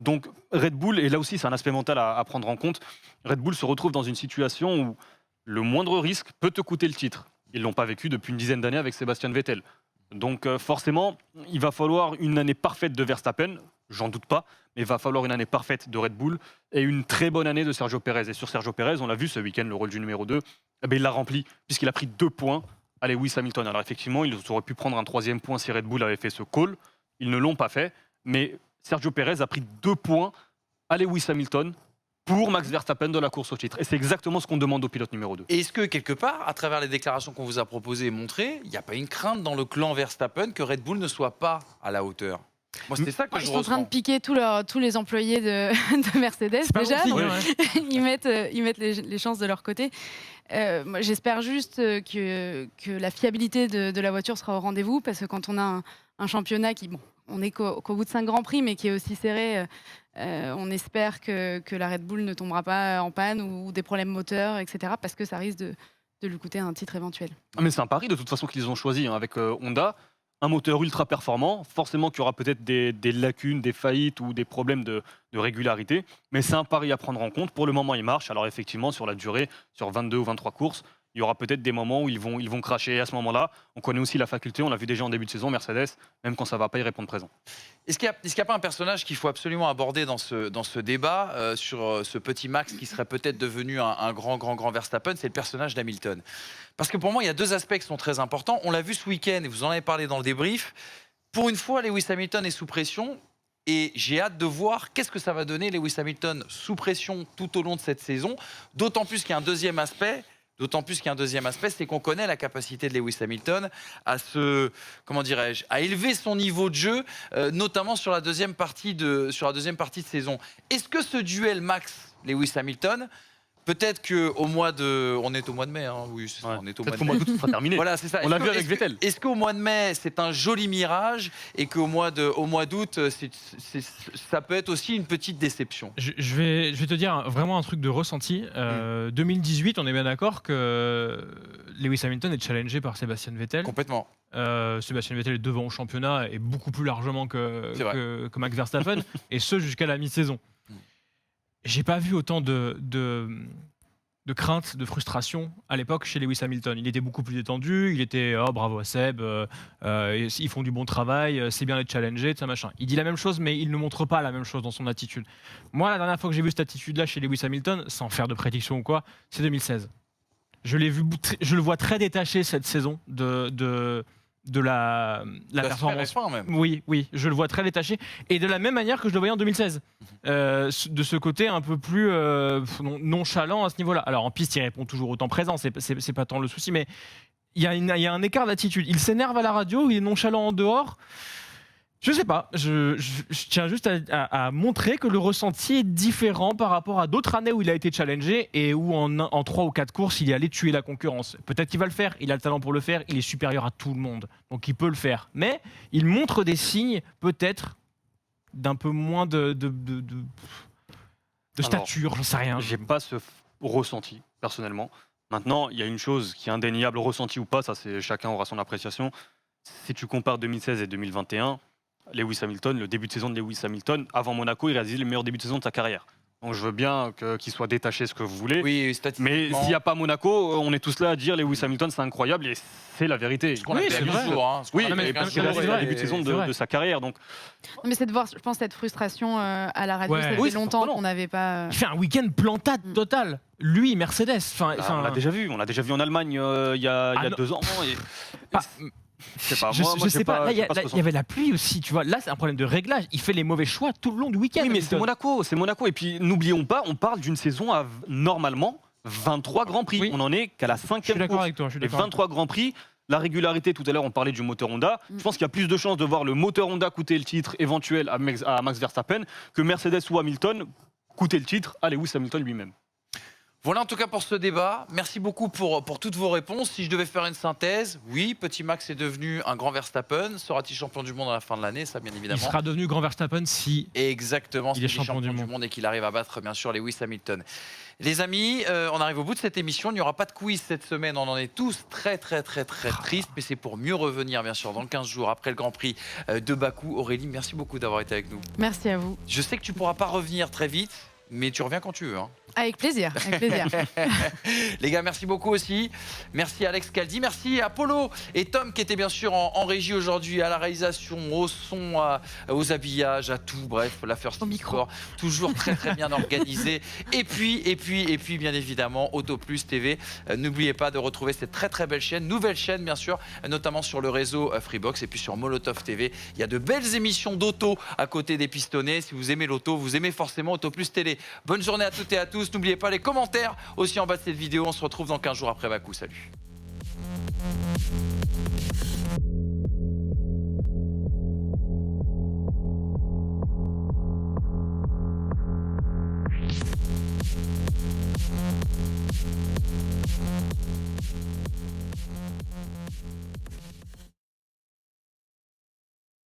Donc Red Bull, et là aussi c'est un aspect mental à prendre en compte, Red Bull se retrouve dans une situation où le moindre risque peut te coûter le titre. Ils ne l'ont pas vécu depuis une dizaine d'années avec Sébastien Vettel. Donc forcément, il va falloir une année parfaite de Verstappen, j'en doute pas, mais il va falloir une année parfaite de Red Bull et une très bonne année de Sergio Pérez. Et sur Sergio Pérez, on l'a vu ce week-end, le rôle du numéro 2, il l'a rempli puisqu'il a pris 2 points à Lewis Hamilton. Alors effectivement, ils auraient pu prendre un 3e point si Red Bull avait fait ce call. Ils ne l'ont pas fait, mais Sergio Pérez a pris 2 points à Lewis Hamilton pour Max Verstappen de la course au titre. Et c'est exactement ce qu'on demande au pilote numéro 2. Et est-ce que, quelque part, à travers les déclarations qu'on vous a proposées et montrées, il n'y a pas une crainte dans le clan Verstappen que Red Bull ne soit pas à la hauteur ? Moi, c'était ça que je Ils sont en train de ressens. piquer tous les employés de Mercedes. Déjà, bon signe, ils mettent les chances de leur côté. Moi, j'espère juste que la fiabilité de la voiture sera au rendez-vous, parce que quand on a un championnat qui, bon, on est qu'au bout de 5 Grands Prix, mais qui est aussi serré, on espère que la Red Bull ne tombera pas en panne ou des problèmes moteurs, etc., parce que ça risque de lui coûter un titre éventuel. Mais c'est un pari de toute façon qu'ils ont choisi avec Honda. Un moteur ultra performant, forcément qu'il y aura peut-être des lacunes, des faillites ou des problèmes de régularité, mais c'est un pari à prendre en compte. Pour le moment, il marche. Alors effectivement, sur la durée, sur 22 ou 23 courses, il y aura peut-être des moments où ils vont cracher. Et à ce moment-là, on connaît aussi la faculté, on l'a vu déjà en début de saison, Mercedes, même quand ça ne va pas, y répondre présent. Est-ce qu'il n'y a pas un personnage qu'il faut absolument aborder dans ce débat sur ce petit Max qui serait peut-être devenu un grand Verstappen? C'est le personnage d'Hamilton. Parce que pour moi, il y a 2 aspects qui sont très importants. On l'a vu ce week-end, et vous en avez parlé dans le débrief. Pour une fois, Lewis Hamilton est sous pression. Et j'ai hâte de voir qu'est-ce que ça va donner, Lewis Hamilton sous pression tout au long de cette saison. D'autant plus qu'il y a un deuxième aspect. C'est qu'on connaît la capacité de Lewis Hamilton à à élever son niveau de jeu, notamment sur la deuxième partie de saison. Est-ce que ce duel Max-Lewis Hamilton, peut-être qu'au mois de... On est au mois de mai, hein, oui, c'est ça, on est au mois de mai. D'août, ce sera terminé. Voilà, c'est ça. On l'a vu avec Vettel. Est-ce qu'au mois de mai, c'est un joli mirage et qu'au mois d'août, ça peut être aussi une petite déception? Je vais te dire vraiment un truc de ressenti. 2018, on est bien d'accord que Lewis Hamilton est challengé par Sébastien Vettel. Complètement. Sébastien Vettel est devant au championnat et beaucoup plus largement que Max Verstappen, et ce jusqu'à la mi-saison. j'ai pas vu autant de crainte, de frustration à l'époque chez Lewis Hamilton. Il était beaucoup plus détendu, il était oh bravo à Seb, ils font du bon travail, c'est bien d'être challengé, ça machin. Il dit la même chose, mais il ne montre pas la même chose dans son attitude. Moi, la dernière fois que j'ai vu cette attitude-là chez Lewis Hamilton, sans faire de prédiction ou quoi, c'est 2016. Je le vois très détaché cette saison de la performance. F1 même. Oui, je le vois très détaché. Et de la même manière que je le voyais en 2016. De ce côté un peu plus nonchalant à ce niveau-là. Alors en piste, il répond toujours autant présent, c'est pas tant le souci, mais il y a un écart d'attitude. Il s'énerve à la radio, il est nonchalant en dehors. Je sais pas, je tiens juste à montrer que le ressenti est différent par rapport à d'autres années où il a été challengé et où en 3 ou 4 courses, il est allé tuer la concurrence. Peut-être qu'il va le faire, il a le talent pour le faire, il est supérieur à tout le monde, donc il peut le faire. Mais il montre des signes, peut-être, d'un peu moins de stature, j'en sais rien. J'ai pas ce ressenti, personnellement. Maintenant, il y a une chose qui est indéniable, ressenti ou pas, ça c'est chacun aura son appréciation. Si tu compares 2016 et 2021, Lewis Hamilton, le début de saison de Lewis Hamilton, avant Monaco, il réalisait le meilleur début de saison de sa carrière. Donc je veux bien qu'il soit détaché, ce que vous voulez. Oui, Mais s'il n'y a pas Monaco, on est tous là à dire Lewis Hamilton, c'est incroyable et c'est la vérité. Ce qu'on Oui, a fait c'est il y a vrai. 12 jours, hein, ce qu'on Oui, a fait mais il y a parce 12 que là, jours, c'est vrai. le début de saison C'est vrai. de sa carrière. Donc, Mais c'est de voir, je pense, cette frustration à la radio. Ouais. Ça fait Oui, c'est longtemps surprenant. qu'on n'avait pas. Il fait un week-end plantade total. Lui, Mercedes. on l'a déjà vu. On l'a déjà vu en Allemagne il y a Ah non. 2 ans. Et... Ah, Je sais pas. Je Moi, sais j'ai pas. Là, il y j'ai pas ce il y avait la pluie aussi, tu vois. Là, c'est un problème de réglage. Il fait les mauvais choix tout le long du week-end. Oui, mais c'est Hamilton. Monaco. Et puis, n'oublions pas, on parle d'une saison à normalement 23 Grands Prix. Oui. On en est qu'à la Je suis 5e d'accord course. avec toi. Je suis Les d'accord avec 23 Grands Prix, la régularité, tout à l'heure, on parlait du moteur Honda. Je pense qu'il y a plus de chances de voir le moteur Honda coûter le titre éventuel à Max Verstappen que Mercedes ou Hamilton coûter le titre à Lewis Hamilton lui-même. Voilà en tout cas pour ce débat. Merci beaucoup pour toutes vos réponses. Si je devais faire une synthèse, oui, petit Max est devenu un grand Verstappen. Sera-t-il champion du monde à la fin de l'année? Ça, bien Il évidemment. sera devenu grand Verstappen si. Exactement, Il est s'il champion du monde. et qu'il arrive à battre bien sûr Lewis Hamilton. Les amis, on arrive au bout de cette émission. Il n'y aura pas de quiz cette semaine. On en est tous très tristes. Mais c'est pour mieux revenir bien sûr dans 15 jours après le Grand Prix de Bakou. Aurélie, merci beaucoup d'avoir été avec nous. Merci à vous. Je sais que tu ne pourras pas revenir très vite, mais tu reviens quand tu veux. Hein. Avec plaisir. Avec plaisir. Les gars, merci beaucoup aussi. Merci Alex Caldi, merci à Polo et Tom qui étaient bien sûr en régie aujourd'hui, à la réalisation, au son, aux habillages, à tout. Bref, la First Au micro. Sport, toujours très bien organisé. Et puis, bien évidemment, Auto Plus TV. N'oubliez pas de retrouver cette très belle chaîne, nouvelle chaîne bien sûr, notamment sur le réseau Freebox et puis sur Molotov TV. Il y a de belles émissions d'auto à côté des pistonnés. Si vous aimez l'auto, vous aimez forcément Auto Plus Télé. Bonne journée à toutes et à tous. N'oubliez pas les commentaires aussi en bas de cette vidéo. On se retrouve dans 15 jours après Bakou. Salut.